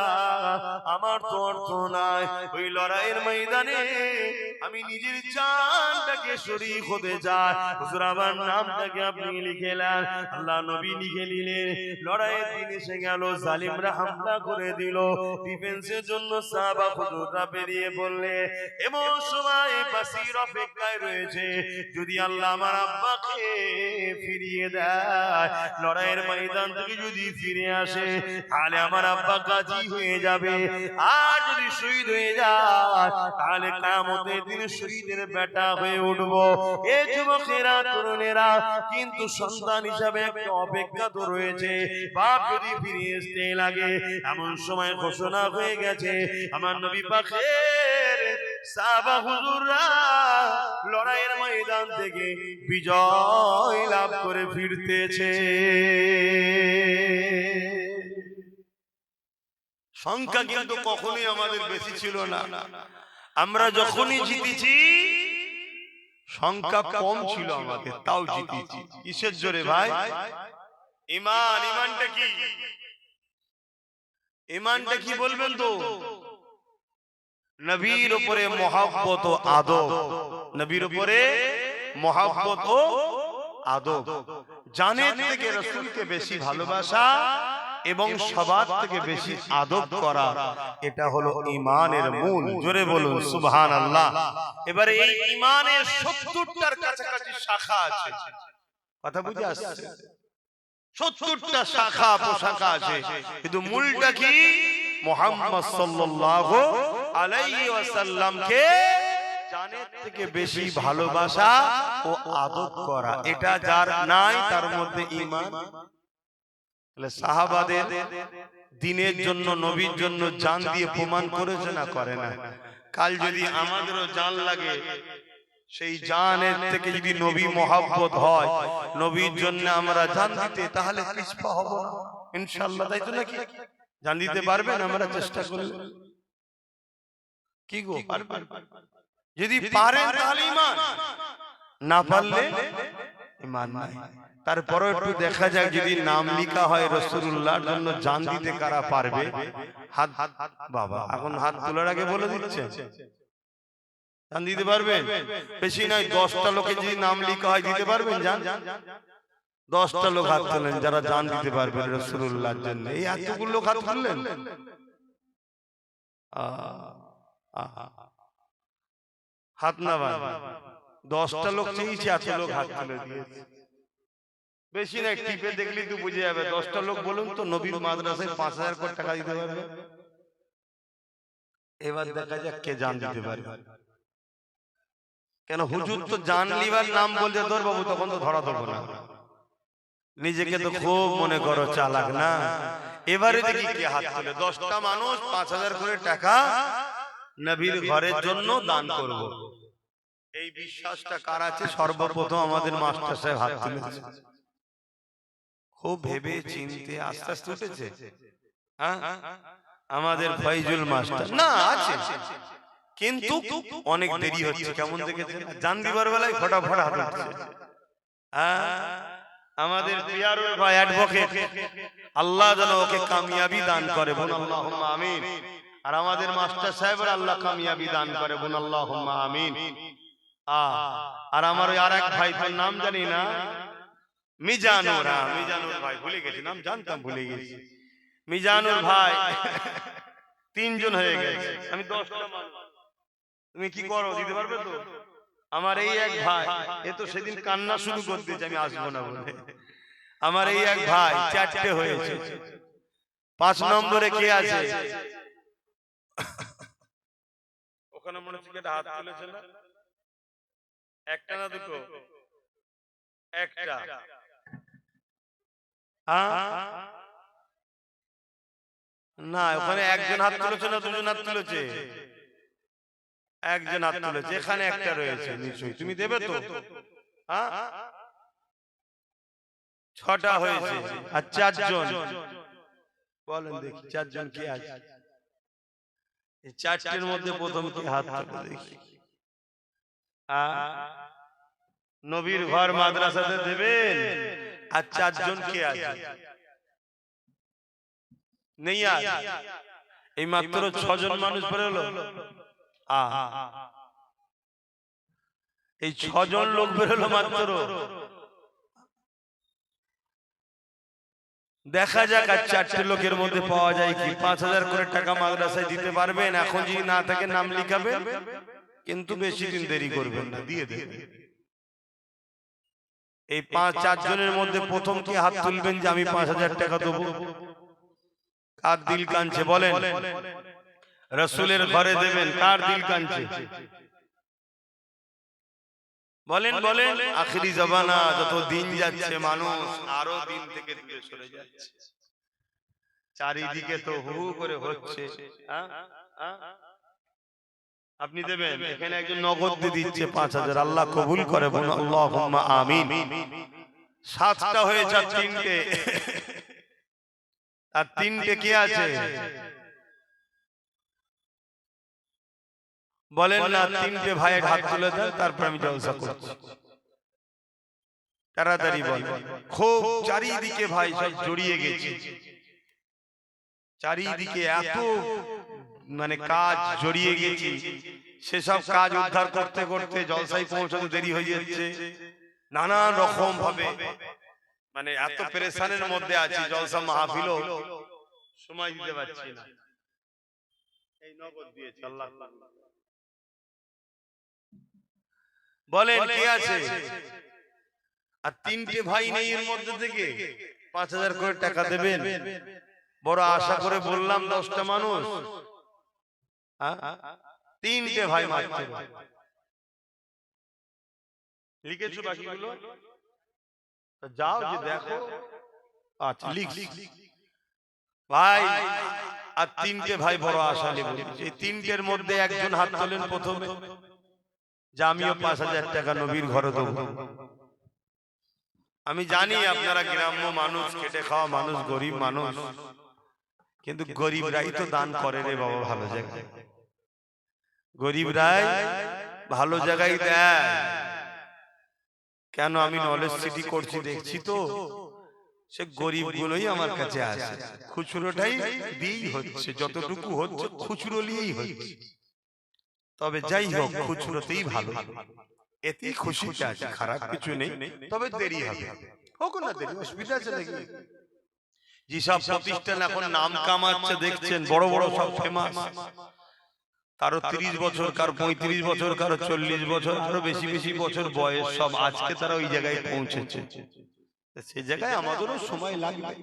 আমার তো অর্থ নাই, ওই লড়াইয়ের ময়দানে আমি নিজের জানটাকে শরীক হতে চাই, হুজুর আমার নামটাকে আপনি লিখে নেন। আল্লাহ নবী লিখে নিলেন। লড়াইয়ের দিন এসে গেল, জালিমরা হামলা করে দিল। ডিফেন্সের জন্য সাহাবা হুজুররা বেরিয়ে বললে, এমন সময় বাসির অপেক্ষায় রয়েছে, যদি আল্লাহ আমার আব্বাকে ফিরিয়ে দেয়, লড়াইয়ের ময়দান থেকে যদি ফিরে আসে, তাহলে আমার আব্বা গাজী হয়ে যাবে। আর যদি শহীদ হয়ে যায়, তাহলে কিয়ামতের দিনে শহীদের বেটা হয়ে উঠবো। এ যুবকেরা, তরুণেরা, কিন্তু সন্তান হিসাবে একটা অপেক্ষা তো রয়েছে। বাপ যদি ফিরে আসতে লাগে, এমন সময় ঘোষণা হয়ে গেছে, আমার নবী পাকের সাহাবা হুজুররা লড়াইয়ের ময়দান থেকে বিজয় লাভ করে ফিরতেছে। সংখ্যা কিন্তু কখনোই আমাদের বেশি ছিল না। আমরা যখনই জিতেছি সংখ্যা কম ছিল আমাদের, তাও জিতেছি। কিসের জোরে ভাই? ঈমান। ঈমানটা কি? ঈমানটা কি বলবেন তো? নবীর উপরে মহব্বত ও আদব, নবীর উপরে মহব্বত ও আদব, জানের থেকে রাসূলকে বেশি ভালোবাসা এবং সবার থেকে বেশি আদব করা, এটা হলো ঈমানের মূল। জোরে বলুন সুবহানাল্লাহ। এবারে এই ঈমানের ৭০টার কাছাকাছি শাখা আছে। কথা বুঝে আসছে? ৭০টা শাখা প্রশাখা আছে, কিন্তু মূলটা কি? মুহাম্মদ সাল্লাল্লাহু আলাইহি ওয়াসাল্লামকে জানের থেকে বেশি ভালোবাসা ও আদব করা, এটা যার নাই তার মধ্যে ঈমান। তাহলে সাহাবাদের দ্বীনের জন্য, নবীর জন্য জান দিয়ে প্রমাণ করেছে না করে না? কাল যদি আমাদেরও জান লাগে, সেই জানের থেকে যদি নবী মহব্বত হয়, নবীর জন্য আমরা জান দিতে, তাহলে পিছপা হব না ইনশাআল্লাহ। তাই তো নাকি? জান দিতে পারবেন আমরা চেষ্টা করলে? কি গো, পারবেন? যদি পারেন তাহলে ঈমান, না পারলে ঈমান নাই। তারপরে একটু দেখা যায়, যদি নাম লিখা হয় রাসূলুল্লাহর জন্য জান দিতে, কারা পারবে? হাত। বাবা, এখন হাত তোলার আগে বলে দিচ্ছে জান দিতে পারবেন? বেশি নয়, 10টা লোকে যদি নাম লিখা হয়, দিতে পারবেন জান? 10টা লোক হাত তোলেন যারা জান দিতে পারবেন রাসূলুল্লাহর জন্য। এই এতগুলো লোক হাত তুললেন? হাত না ভাই, 10টা লোক চেয়েছি, এত লোক হাত তুলে দিয়েছে। বেশি না, টিপে দেখলি তুই বুঝে যাবে। 10টা লোক বলুন তো, নবীর মাদ্রাসায় 5000 কোটি টাকা দিতে পারবে? এবার দেখা যাক কে জান দিতে পারবে। কেন, হুজুর তো জান লিবার নাম বলতে তোর বাবু, তখন তো ধরা দেবো না। নিজেকে তো খুব মনে করো চালাক না। এবারে দেখি কে হাত তোলে। 10টা মানুষ 5000 করে টাকা নবীর ঘরের জন্য দান করব, এই বিশ্বাসটা কার আছে? সর্বপ্রথম আমাদের মাস্টার সাহেব হাত তুলেছে। খুব ভেবে চিন্তে আস্তে আস্তে উঠেছে। আমাদের ফয়জুল মাস্টার না আছে, কিন্তু অনেক দেরি হচ্ছে। কেমন দেখেছেন? জান দিবার বেলায় ফটাফট হাত উঠছে। আমাদের পিয়ারুল ভাই অ্যাডভোকেট, আল্লাহ যেন ওকে কামিয়াবি দান করে, বলুন আল্লাহুম্মা আমিন। আর আমাদের মাস্টার সাহেবের আল্লাহ কামিয়াবি দান করে, বলুন আল্লাহুম্মা আমিন। আর আমার ওই আরেক ভাই, তার নাম জানি না, মিজানুর। মিজানুর ভাই, ভুলে গেছি নাম, জানতাম ভুলে গেছি। মিজানুর ভাই 3 জন হয়ে গেছে, আমি 10টা মানুষ। তুমি কি করো, দিতে পারবে তো? আমার এই এক ভাই, এ তো সেদিন কান্না শুরু করে দিয়েছে আমি আসবো না বলে। আমার এই এক ভাই 4টে হয়েছে। 5 নম্বরে কে আছে? ওখানে মনে হচ্ছে একটা হাত তুলেছে না? একটা না দুটো? একটা। না, ওখানে একজন হাত তুলেছে না দুজন হাত তুলেছে? একজন হাত তুলেছে। এখানে একটা রয়েছে নিশ্চয়ই, তুমি দেবে তো? 6টা হয়েছে। আর 4 জন বলেন দেখি, 4 জন কি আছে? এই 4টের মধ্যে প্রথম কি হাত তুলে দেখি? নবীর ঘর মাদ্রাসাতে দেবেন, আর 4 জন কে আছে? নেই আর। এই মাত্র 6 জন মানুষ বেরোলো। এই 6 জন লোক বেরোলো মাত্র। দেখা যাক আর 4টে লোকের মধ্যে পাওয়া যায় কি। 5000 করে টাকা মাদ্রাসায় দিতে পারবেন? এখন যদি না থাকে নাম লিখাবেন, কিন্তু বেশি দিন দেরি করবেন না, দিয়ে দেবেন। এই 4 জনের মধ্যে প্রথম কি হাত তুলবেন যে আমি 5000 টাকা দেবো? কার দিল কানছে বলেন? রাসূলের ঘরে দেবেন, কার দিল কানছে বলেন বলেন? আখিরি জামানা, যত দিন যাচ্ছে মানুষ আরো দিন থেকে দূরে সরে যাচ্ছে। চারিদিকে তো হু হু করে হচ্ছে। আপনি দেবেন? এখানে একজন নগদ দিয়ে দিচ্ছে 5000। আল্লাহ কবুল করে, বলুন আল্লাহুম্মা আমিন। 7টা হয়েছে, 3টে। আর 3টে কে আছে বলেন না? 3টে ভাইয়ের হাত তুলে দেন, তারপর আমি জলসা করছি। তাড়াতাড়ি বল। খুব চারিদিকে ভাই সব জড়িয়ে গেছে, চারিদিকে এত মানে কাজ জড়িয়ে গেছে, সেসব কাজ উদ্ধার করতে করতে জলসায় পৌঁছতে দেরি হয়ে যাচ্ছে। নানান রকম ভাবে মানে এত পেরেশানের মধ্যে আছি, জলসা মাহফিলও সময় দিতে পারছি না। এই নগদ দিয়েছে আল্লাহ। বলেন কে আছে? আর 3টে ভাই নেই এর মধ্যে থেকে 5000 করে টাকা দেবেন? বড় আশা করে বললাম 10টা মানুষ, 3টে ভাই মাত্র। লিখেছো বাকিগুলো? যাও যে দেখো। আচ্ছা লিখ ভাই। আর 3টে ভাই বড় আশা নিয়ে বলেছে। এই 3টের মধ্যে একজন হাত তোলেন প্রথমে যে আমিও 5000 টাকা নবীর ঘরে দেবো। আমি জানি আপনারা গ্রাম্য মানুষ, খেটে খাওয়া মানুষ, গরিব মানুষ, কিন্তু গরিবরাই তো দান করে রে বাবা। ভালো জায়গায় গরিবরাই ভালো জায়গায় দেয়। কেন? আমি নলেজ সিটি করছি, দেখছি তো সে গরিব গুলোই আমার কাছে আসে। খুচরোটাই দিয়েই হচ্ছে, যতটুকু হচ্ছে খুচরো নিয়েই হচ্ছে। তবে যাই হোক, খুচরোতেই ভালো, এতেই খুশিতে আছে, খারাপ কিছু নেই। তবে দেরি হবে, হোক না দেরি, অসুবিধা আছে নাকি? যেসব প্রতিষ্ঠান এখন নাম কামাচ্ছে দেখছেন, বড় বড় সব ফেমাস, কারো 30 বছর, কারো 35 বছর, কারো 40 বছর, আরো বেশি বেশি বছর বয়স, সব আজকে তারা ওই জায়গায় পৌঁছেছে। সে জায়গায় আমাদেরও সময় লাগবে।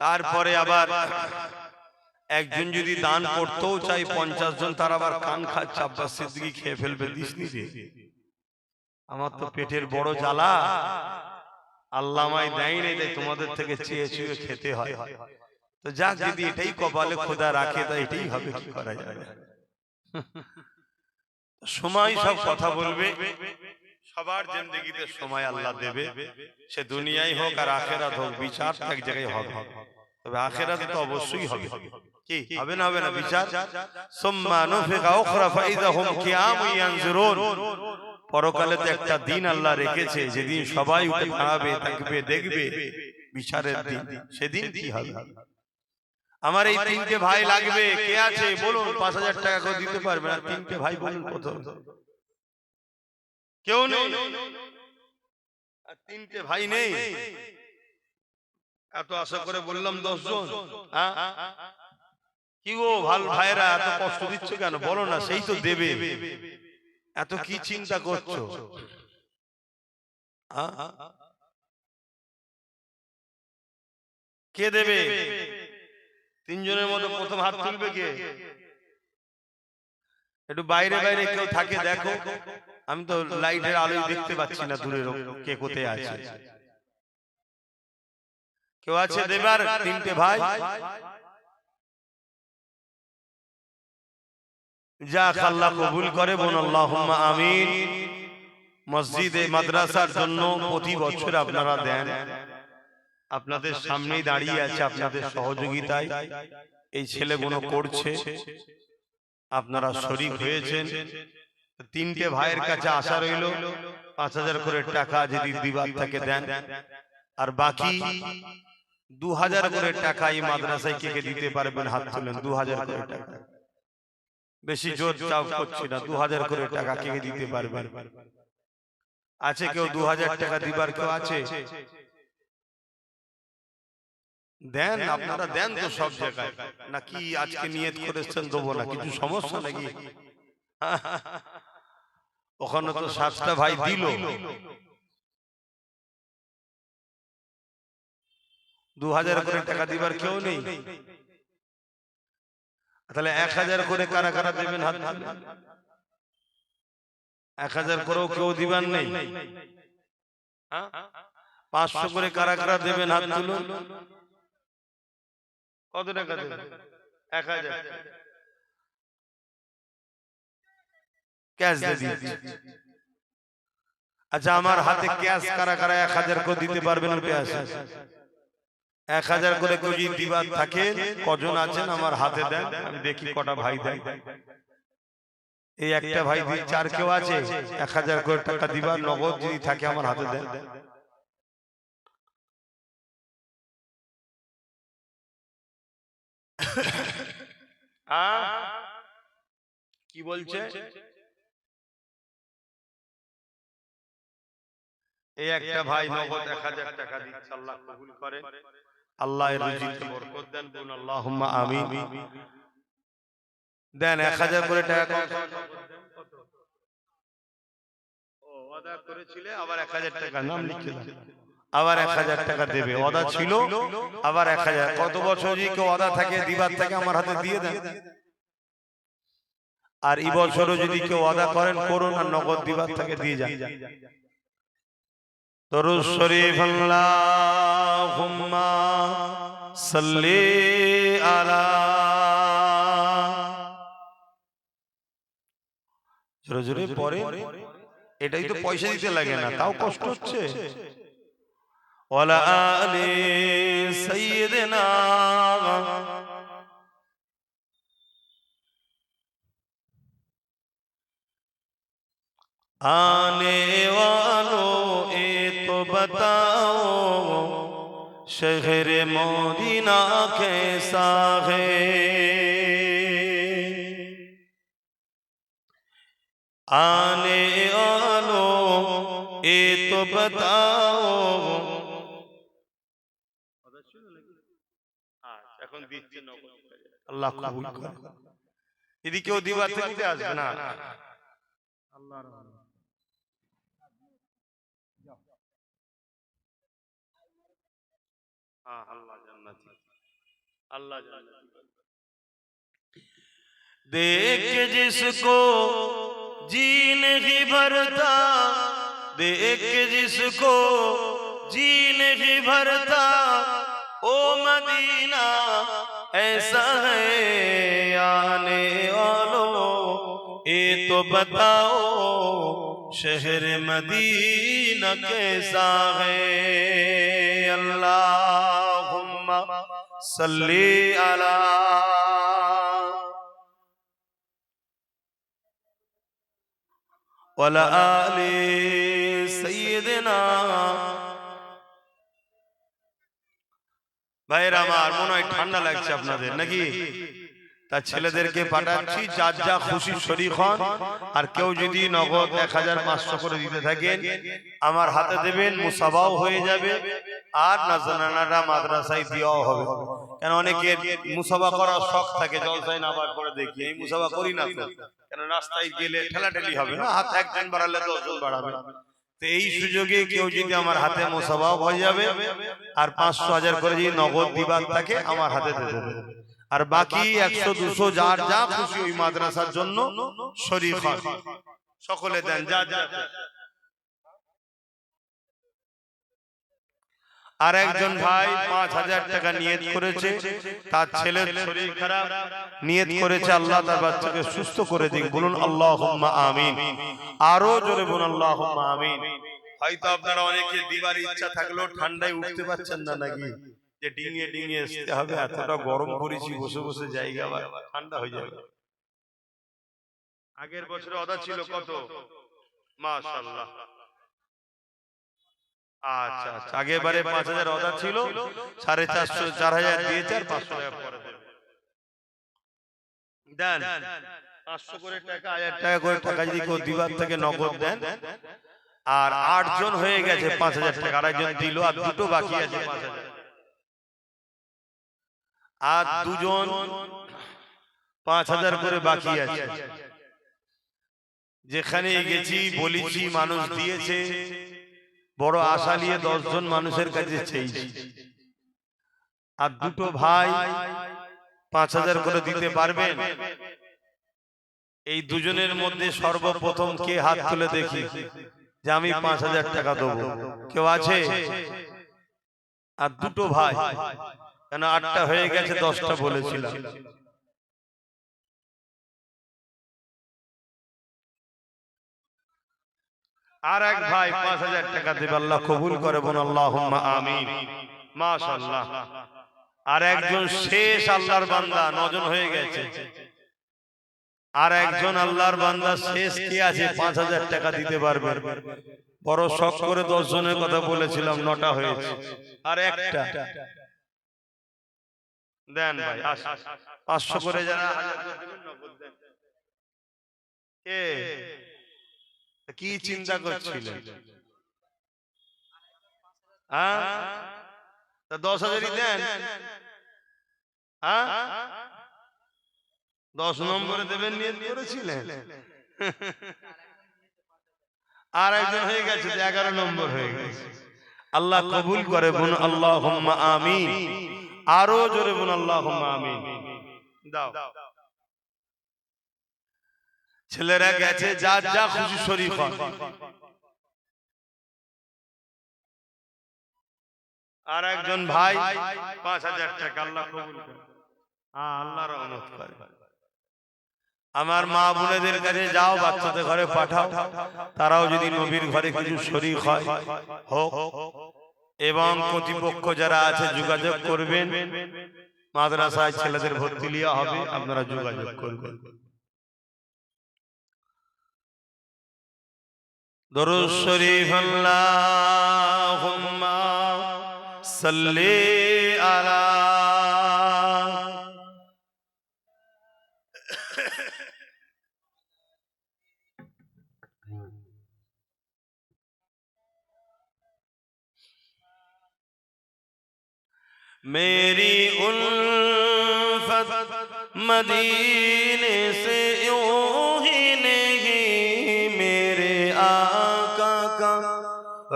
তারপরে আবার একজন যদি দান করতেও চাই 50 জন, তার আবার কান খাচ্ছে, আব্বাস সিদ্দিকী খেয়ে ফেলবে, দিসনি রে। আমার তো পেটের বড় জ্বালা, আল্লাহ আমায় দেয় নাই, তাই তোমাদের থেকে চেয়ে চেয়ে খেতে হয়। তো যাক, যদি এটাই কপালে খোদা রাখে তা এটাই হবে, কি করা যাবে। সময় সব কথা বলবে, সবার জিন্দেগিতে সময় আল্লাহ দেবে, সে দুনিয়ায় হোক আর আখেরাত হোক, বিচার এক জায়গায় হবে। তবে আখেরাতে তো অবশ্যই হবে। কি হবে না হবে না বিচার? সুম্মা নুফিকা উখরা ফাইযা হুম কিয়ামুন ইয়ানজুরুন। পরকালে তো একটা দিন আল্লাহ রেখেছে, যেদিন সবাই উঠে দাঁড়াবে, তাকবে, দেখবে বিচারের দিন। সেদিন কি হবে? আমার এই 3টে ভাই লাগবে, কে আছে বলুন? 5000 টাকা করে দিতে পারবে না? 3টে ভাই বলুন প্রথম। কেউ নেই? আর 3টে ভাই নেই? এত আশা করে বললাম 10 জন। কি গো ভাল ভাইরা, এত কষ্ট দিচ্ছ কেন? বলো না, সেই তো দেবে। এত কি চিন্তা করছো? কে দেবে? 3 জনের মধ্যে প্রথম হাত তুলবে কে? একটু বাইরে বাইরে কেউ থাকে দেখো, আমি তো লাইটের আলোয় দেখতে পাচ্ছি না দূরের কে কোথায় আছে। কেউ আছে দেবার? 3টে ভাই যাক, আল্লাহ কবুল করে, বলুন আল্লাহুম্মা আমিন। মসজিদে মাদ্রাসার জন্য প্রতি বছর আপনারা দেন, আপনাদের সামনেই দাঁড়িয়ে আছে, আপনাদের সহযোগিতায় এই ছেলেগুলো করছে, আপনারা শরীক হয়েছেন। তিনটে ভাইয়ের কাছে আশা রইল ৫,০০০ করে টাকা যদি দিবার থাকে দেন, আর বাকি ২,০০০ করে টাকা এই মাদ্রাসায় কে কে দিতে পারবেন হাত তুলেন। ২,০০০ করে টাকা, বেশি জোর চাপ করছি না, ২,০০০ করে টাকা কে কে দিতে পারবেন? আছে কেউ ২,০০০ টাকা দিবার কেউ আছে? দেন, আপনারা দেন তো সব জায়গায়, নাকি আজকে নিয়ত করেছেন দেবো না? কিছু সমস্যা নাকি? ওখানে তো ৭টা ভাই দিল, ২,০০০ করে টাকা দিবার কেউ নেই, তাহলে ১,০০০ করে কারা কারা দেবেন হাত তুলে? ১,০০০ করেও কেউ দিবার নেই। ৫০০ করে কারা কারা দেবেন হাত তুলুন। কত টাকা দেবেন? ১,০০০ ক্যাশ দিয়ে দিচ্ছি। আচ্ছা, আমার হাতে ক্যাশ কারা কারা ১,০০০ করে দিতে পারবেন? ১,০০০ করে কেউ যদি দিবার থাকে, কজন আছেন আমার হাতে দেন, আমি দেখি কটা ভাই দেন। এই একটা ভাই দিচ্ছে, আর কেউ আছে ১,০০০ করে টাকা দিবার নগদ যদি থাকে আমার হাতে দেন। কি বলছে? এই একটা ভাই নগদ ১,০০০ টাকা দিচ্ছে, আল্লাহ কবুল করেন, আল্লাহ এর রিজিকে বরকত দেন, বলুন আল্লাহুম্মা আমিন। দেন ১,০০০ করে টাকা। ও ওয়াদা করেছিলে, আবার ১,০০০ টাকা নাম লিখে দাও, আবার ১,০০০ টাকা দেবে। ওয়াদা ছিল, আবার ১,০০০। কত বছর যদি কেউ ওয়াদা থাকে দিবার থাকে আমার হাতে দিয়ে দেন। আর এই বছরও যদি কেউ ওয়াদা করেন করুন, আর নগদ দিবার থাকে দিয়ে যান। দরুদ শরীফ আল্লাহুম্মা সাল্লি আলা। জোরে জোরে পড়ে, এটাই তো পয়সা দিতে লাগে না, তাও কষ্ট হচ্ছে। ওয়ালা আলি সাইয়্যিদিনা। आने वालों ये तो बताओ शहर मदीना कैसा है, आने वालों ये तो बताओ। এখন দিচ্ছে নগদ, আল্লাহ কবুল করে। এদিকেও দিবার থেকে আসবে না, আল্লাহর अल्लाह जन्नती, अल्लाह जन्नती। देख जिसको जी नहीं भरता, देख जिसको जी नहीं भरता, ओ मदीना ऐसा है, आने वालों ये तो बताओ शहर मदीना कैसा है। अल्लाहुम्मा सल्ली अला। ওয়ালা আলি সাইয়্যিদিনা। ভাইরা আমার, মনে হয় ঠান্ডা লাগছে আপনাদের নাকি? তার ছেলেদেরকে পাঠাচ্ছি, যার যা খুশি শরীক হন। আর কেউ যদি নগদ ১,৫০০ করে দিতে থাকেন আমার হাতে দেবেন, মুসাবাও হয়ে যাবে, আর নাজরানাটা মাদ্রাসায় দেওয়াও হবে। কেন অনেকের মুসাবা করার শখ থাকে, জলসায় না বার করে দেখি, এই মুসাবা করি না তো, কেন রাস্তায় গেলে ঠেলাঠেলি হবে না, হাত একজন বাড়ালে ১০ জন বাড়াবে। তো এই সুযোগে কেউ যদি আমার হাতে মুসাবাও হয়ে যাবে, আর ৫০০-১,০০০ করে যদি নগদ দিবার থাকে আমার হাতে দিয়ে দেবে, আর বাকি ১০০-২০০ যার যা খুশি ওই মাদ্রাসার জন্য শরীক হন, সকলে দেন যা যা। আর একজন ভাই ৫,০০০ টাকা নিয়ত করেছে, তার ছেলের শরীর খারাপ, নিয়ত করেছে আল্লাহ তার বাচ্চাকে সুস্থ করে দিন, বলুন আল্লাহুম্মা আমিন। আরো জোরে বলুন আল্লাহুম্মা আমিন। হয়তো আপনারা অনেকে দিবার ইচ্ছা থাকলেও ঠান্ডায় উঠতে পারছেন না নাকি, যে ডিঙিয়ে ডিঙিয়ে আসতে হবে, এতটা গরম করেছি, বসে বসে জায়গা ঠান্ডা হয়ে যাবে। আগের বছরে অদা ছিল কত? মাশাআল্লাহ। আচ্ছা আচ্ছা, আগেরবারে 5000 অদা ছিল, 450 4000 দিয়েছে আর 500 টাকা পরে দেবে। দেন 500 করে টাকা, 1000 টাকা করে টাকা যদি কেউ দিবার থেকে নগদ দেন, আর 8 জন হয়ে গেছে 5000 টাকা, আরেকজন দিল, আর দুটো বাকি আছে 5000, আর দুজন 5000 করে বাকি আছে। যেখানে গেছি বলেছি, মানুষ দিয়েছে, বড় আশা নিয়ে 10 জন মানুষের কাছে চেয়েছি, আর দুটো ভাই 5000 করে দিতে পারবেন? এই দুজনের মধ্যে সর্বপ্রথম কে হাত তুলে দেখি যে আমি 5000 টাকা দেবো? কেউ আছে? আর দুটো ভাই, কেন 8টা হয়ে গেছে, 10টা বলেছিলাম। আর এক ভাই 5000 টাকা দেবে, আল্লাহ কবুল করে, বলুন আল্লাহুম্মা আমিন। মাশাআল্লাহ। আর একজন শেষ আল্লাহর বান্দা, 9 জন হয়ে গেছে, আর একজন আল্লাহর বান্দা শেষ কে আছে 5000 টাকা দিতে পারবে? বড় শখ করে 10 জনের কথা বলেছিলাম, 9টা হয়েছে, আর একটা দেন ভাই। 500 করে যারা 1000 করে দেবেন, নগদ দেন। কে কি চিন্তা করছিলেন? হ্যাঁ, তা 10,000ই দেন। হ্যাঁ, 10 নম্বরে দেবেন নিয়ত করেছিলেন, আর একজন হয়ে গেছে, 11 নম্বর হয়ে গেছে। আল্লাহ কবুল করে, বলুন আল্লাহুম্মা আমিন। আরো জোরে বলুন আল্লাহুম্মা আমিন। দাও। ছেলেরা গেছে, যার যা খুশি শরীক হন। আর একজন ভাই 5000 টাকা, আল্লাহ কবুল করে, আল্লাহ রহমত করে। আমার মা বোনেদের কাছে যাও, বাচ্চাদের ঘরে পাঠাও, তারাও যদি নবীর ঘরে কিছু শরীক হয় হোক, এবং কর্তৃপক্ষ যারা আছে যোগাযোগ করবেন। মাদ্রাসায় ছেলেদের ভর্তি লিয়া হবে, আপনারা যোগাযোগ করবেন। দরুদ শরীফ, আল্লাহুম্মা সাল্লি আলা मेरी उल्फत मदीने से यूं ही नहीं, मेरे आका का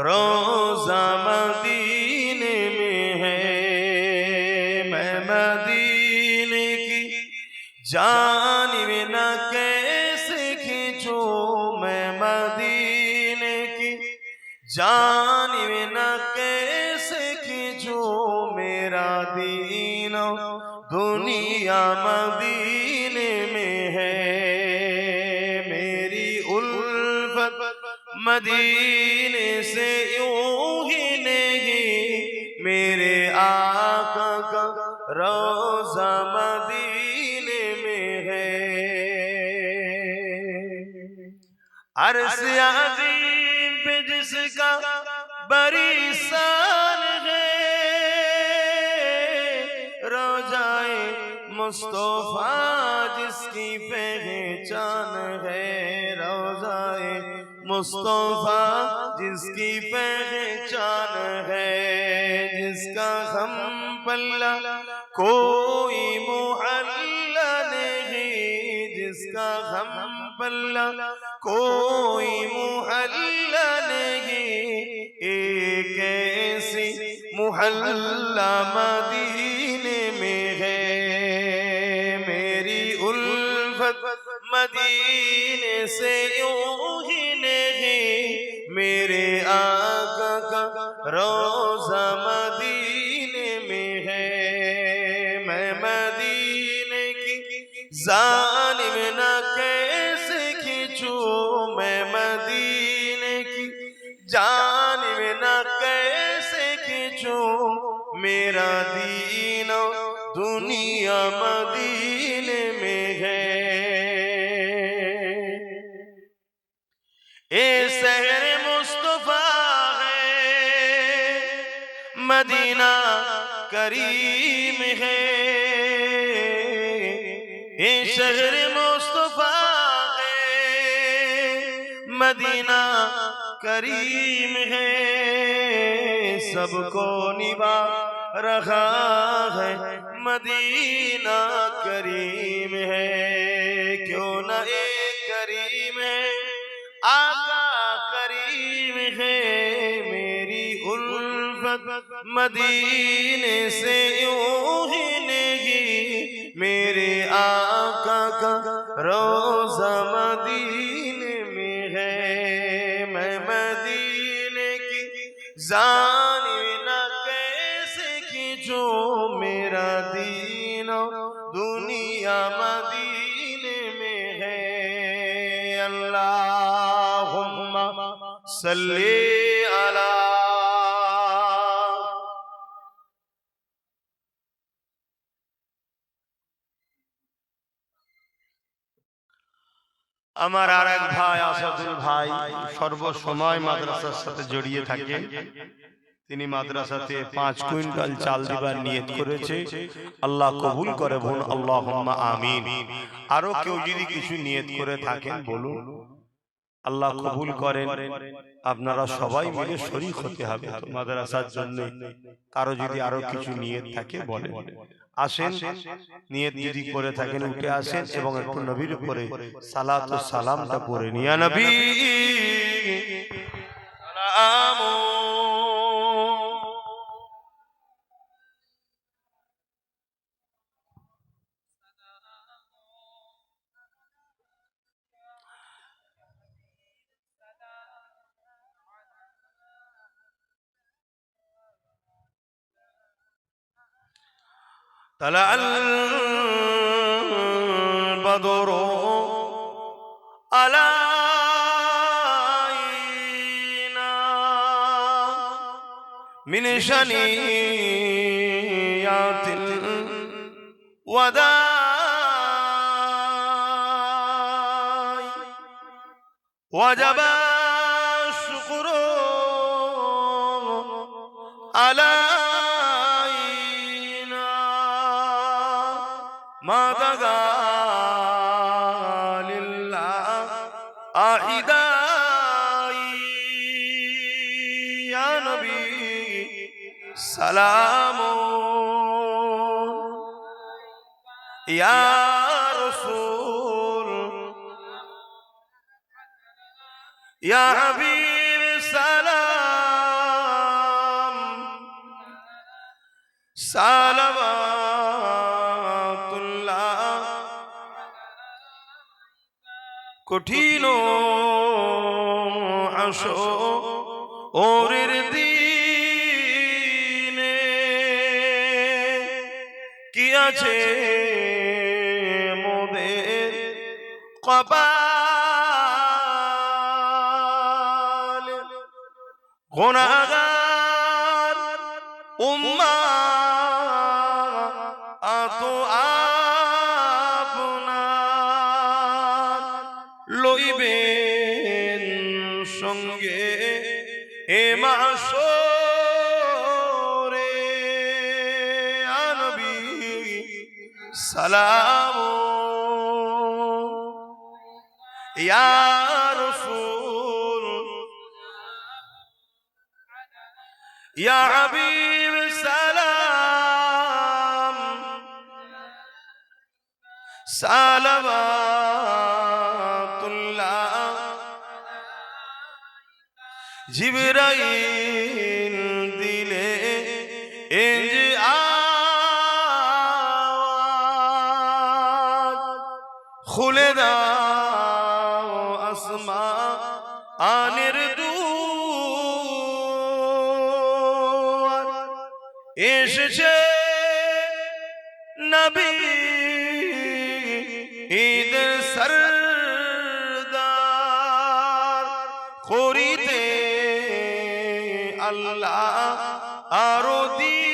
रोज़ा मदीने में है। मैं मदीने की जानिब न कैसे खींचूं, मैं मदीने की जानिब न कैसे खींचूं, मेरा दीन दुनिया मदीने में है। मेरी उल्फत मदीने से यूं ही नहीं, मेरे आका का रोज़ा मदीने में है। अर्श अज़ीम पे जिसका बड़ी शान है, रोज़ाए मुस्तफा जिसकी पहचान है, रोज़ाए मुस्तफा जिसकी पहचान है, जिसका हम पल्ला कोई मुहल्ला नहीं, जिसका हम पल्ला कोई मुहल्ला नहीं, एक ऐसी मुहल्ला मदीने में है। मेरी उल्फत मदीने से यूं ही नहीं, मेरे आका का रोज़ा मदीने में है। मैं मदीने की जानिब न कैसे खींचूं, मैं मदीने की जानिब न कैसे खींचूं, मेरा दीन दुनिया मदीने में है। ए शहर मुस्तफा है, मदीना करीम है। ए शहर मुस्तफा है, मदीना करीम है। सबको निभा रहा है, मदीना करीम है। क्यों न एक करीम है, आका करीम है। मेरी उल्फत मदीने से यूं ही नहीं, मेरे आका का रोज़ा मदीने में है। मैं मदीने की जाने न कैसे खींचूं, मेरा दीनो दुनिया मदीने में है। अल्लाहुम्मा सल्ली अला। আমার আর এক ভাই আসাদুল ভাই সর্বসময় মাদ্রাসার সাথে জড়িয়ে থাকে। তিনি মাদ্রাসাতে 5 কুইন্টাল চাল দিবার নিয়ত করেছে। আল্লাহ কবুল করে বলুন আল্লাহুম্মা আমিন। আরো কেউ যদি কিছু নিয়ত করে থাকেন বলুন, আল্লাহ কবুল করেন। আপনারা সবাই মিলে শরীক হতে হবে মাদ্রাসার জন্য। কারো যদি আরো কিছু নিয়ত থাকে বলেন। আসেন, নিয়ত যদি করে থাকেন উঠে আসেন এবং একটু নবীর উপরে সালাত ও সালামটা পড়ে নিয়া নবী সালাম। طلع البدر علينا من شنيات الوداع وجب الشكر علينا ما دغى لله أعدائي يا نبي سلام يا رسول يا حبيب سلام সালাওয়াতুল্লাহ। কঠিন আসরের দিনে কি আছে মোদের কপাল, গুনাহগার উম্মাহ আতো আপনার লইবেন সঙ্গে এ মাশরে। ইয়া নবী সালাম ইয়া রাসূল ইয়া হাবিব সালাম সালাওয়াতুল্লাহ। জিবরাইল দিলে এ যে আওয়াজ, খুলে দাও আসমানের দুয়ার। এসেছে নবী ঈদের সরদার, করিতে আল্লাহ আরো দিদার।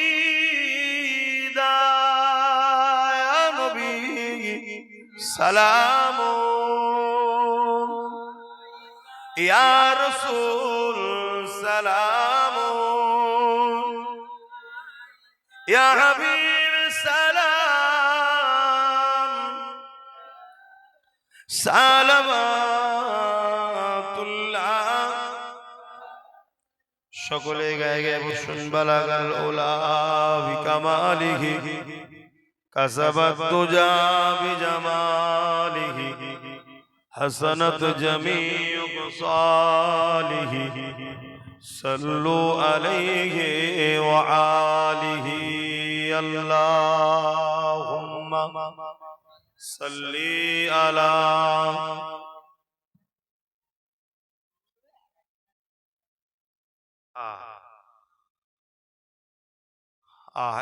ইয়া নবী সালাম ইয়া রাসূল সালাম, ইয়া হাবিব সালাম, সালামাতুল্লাহ। সকলে গায়ে গায়ে বসুন। বালাগাল উলা বিকামালিহি, কাসাবাত তুজা বিজামালিহি, হাসানাত জামিউ সালিহি, সাল্লু আলাইহি ওয়া আলিহি। আল্লাহুম্মা সাল্লি আলা।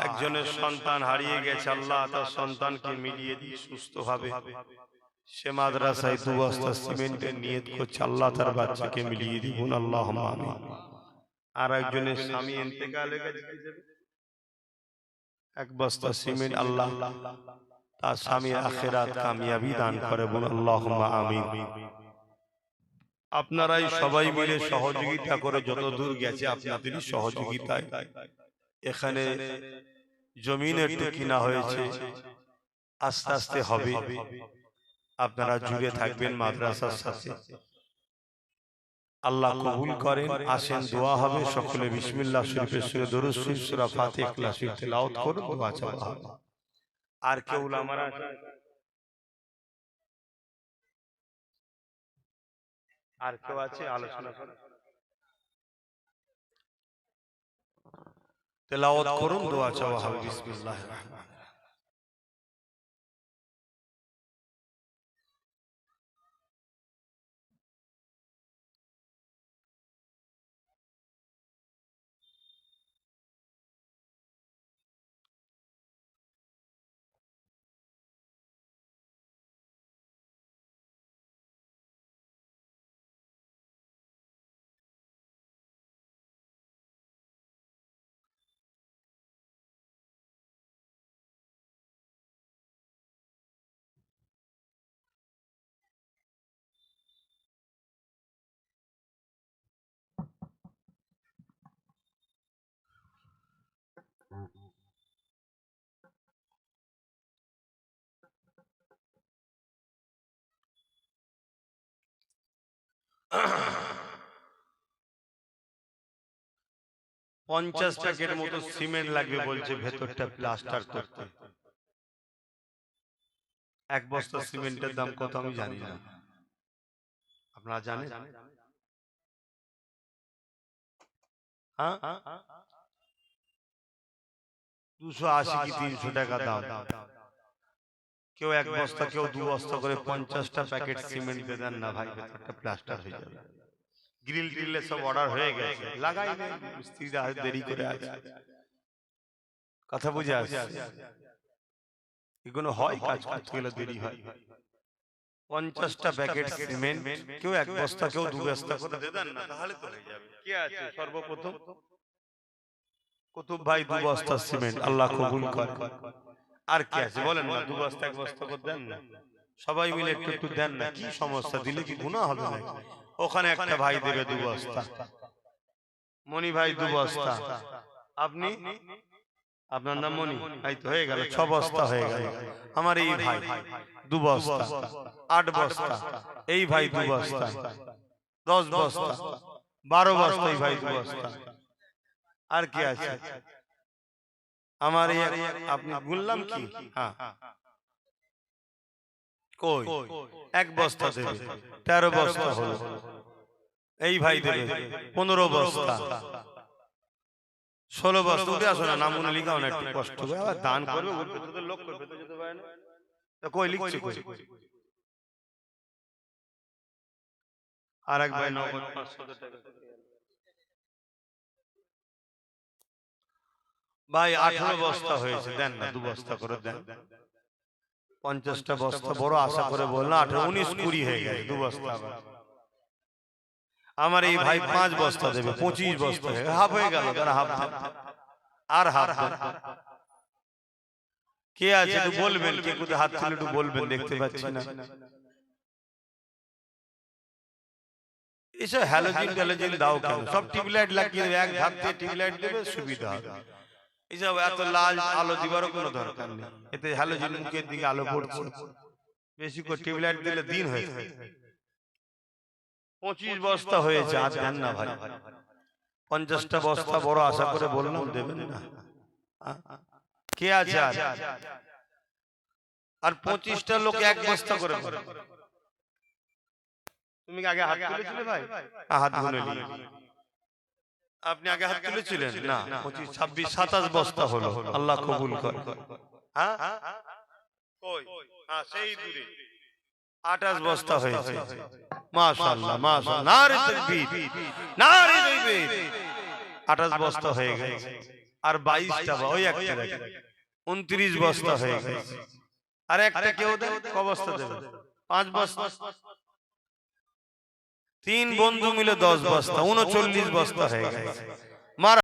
একজনের সন্তান হারিয়ে গেছে, আল্লাহ তার সন্তানকে মিলিয়ে দিয়ে সুস্থভাবে সে মাদ্রাসায় 2 বস্তা সিমেন্টের নিয়ত করছে, আল্লাহ তার বাচ্চাকে মিলিয়ে দিবেন, আল্লাহুম্মা আমিন। আর একজনের স্বামী ইন্তেকালে গেছে, 1 বস্তা সিমেন্ট, আল্লাহ তার স্বামীর আখিরাত কামিয়াবি দান করে, বলুন আল্লাহুম্মা আমিন। আপনারাই সবাই মিলে সহযোগিতা করে যতদূর গেছে আপনাদেরই সহযোগিতায় এখানে জমিন একটু কিনা হয়েছে, আস্তে আস্তে হবে। আপনারা জুড়ে থাকবেন মাদ্রাসার সাথে, আল্লাহ কবুল করেন। আসেন দোয়া হবে, সকলে বিসমিল্লাহ শরীফের সূরা দরুদ শরীফ, সূরা ফাতিহা, ইখলাস শরীফ তেলাওয়াত করে দোয়া চাওয়া হবে। আর কেউ উলামারা আর কেউ আছে আলোচনা করে তেলাওয়াত করুন, দোয়া চাওয়া হবে। বিসমিল্লাহির রহমানির রহিম। পঞ্চাশ প্যাকেট মতো সিমেন্ট লাগবে বলছে ভেতরটা প্লাস্টার করতে। 1 বস্তা সিমেন্টের দাম কত আমি জানি না, আপনারা জানেন? হ্যাঁ, 280 কি 300 টাকা দাম। কেউ 1 বস্তা, কেউ 2 বস্তা করে 50টা প্যাকেট সিমেন্ট দিয়ে দেন না ভাই, ভেতরটা প্লাস্টার হয়ে যাবে। গ্রিল ট্রিলে সব অর্ডার হয়ে গেছে, লাগাই নেই, মিস্ত্রিরা দেরি করে আছে। কথা বুঝে আসছে? এগুলো হয়, কাজ করতে গেলে দেরি হয়। 50টা প্যাকেট সিমেন্ট, কেউ 1 বস্তা, কেউ 2 বস্তা করে দিয়ে দেন না, তাহলে তো হয়ে যাবে। কে আছে সর্বপ্রথম? কুতুব ভাই 2 বস্তা সিমেন্ট, আল্লাহ কবুল করে। আর কে আছে বলেন না, 2 বস্তা 1 বস্তা করে দেন না, সবাই মিলে একটু একটু দেন না। কি সমস্যা, দিলে কি গুনাহ হবে না? ওখানে একটা ভাই দেবে 2 বস্তা, মনি ভাই 2 বস্তা, আপনি, আপনার নাম মনি, এই তো হয়ে গেল, 6 বস্তা হয়ে গেল। আমার এই ভাই 2 বস্তা, 8 বস্তা, এই ভাই 2 বস্তা, 10 বস্তা, 12 বস্তা, এই ভাই 2 বস্তা। আর কি আছে? আমার এই আপনি বললাম কি? হ্যাঁ, কই 1 বস্তা দেবে, 13 বস্তা হলো। এই ভাই দেবে 15 বস্তা, 16 বস্তা। উঠে আসো না, নামুন লিখাও না, একটু কষ্ট করে আবার দান করবে, উঠবে তো, লোক করবে তো, যেতে পারে না তো। কই লিখছে কই? আর এক ভাই নগদ 500 টাকা ভাই, 18 বস্তা হয়েছে, দেন না 2 বস্তা করে দেন। 50টা বস্তা বড় আশা করে বললাম, 18 19 20 হয়ে গেছে, 2 বস্তা। আমার এই ভাই 5 বস্তা দেবে, 25 বস্তা হয়ে হাফ হয়ে গেল, তারা হাফ আর হাফ। কে আছে একটু বলবেন, কে কোথায় হাত তুলে একটু বলবেন, দেখতে পাচ্ছি না। এসব হ্যালোজিন ট্যালোজিন দাও কেন? সব টিউবলাইট লাগিয়ে দেবে, এক ধাপ দিয়ে টিউবলাইট দেবে, সুবিধা হবে। এসব এত লাল আলো দিবারও কোনো দরকার নেই, এতে হ্যালোজিন মুখের দিকে আলো পড়ছে। বেশি করে টিউবলাইট দিলে দিন হয়ে যায়। 25 বস্তা হয়েছে, আর দেন না ভাই। 50টা বস্তা বড় আশা করে বললাম, দেবেন না? কে আছে আর 25টা লোক এক বস্তা করে? তুমি আগে হাত তুলেছিলে ভাই? হাত গুনে নিন। আপনি আগে হাত তুলেছিলেন না? 25, 26, 27 বস্তা হলো। আল্লাহ কবুল করে। হ্যাঁ কই? হ্যাঁ সেই দূরে 28 বস্তা হয়েছে। মাশাআল্লাহ মাশাআল্লাহ, নারে তাকবীর, নারে তাকবীর। 28 বস্তা হয়ে গেছে। আর 22টা, ওই একটা দেখেন 29 বস্তা হয়ে গেছে। আর একটা কেউ দেন, ক বস্তা দেবেন? 5 বস্তা। 3 বন্ধু মিলে 10 বস্তা, 39 বস্তা হয়ে গেছে।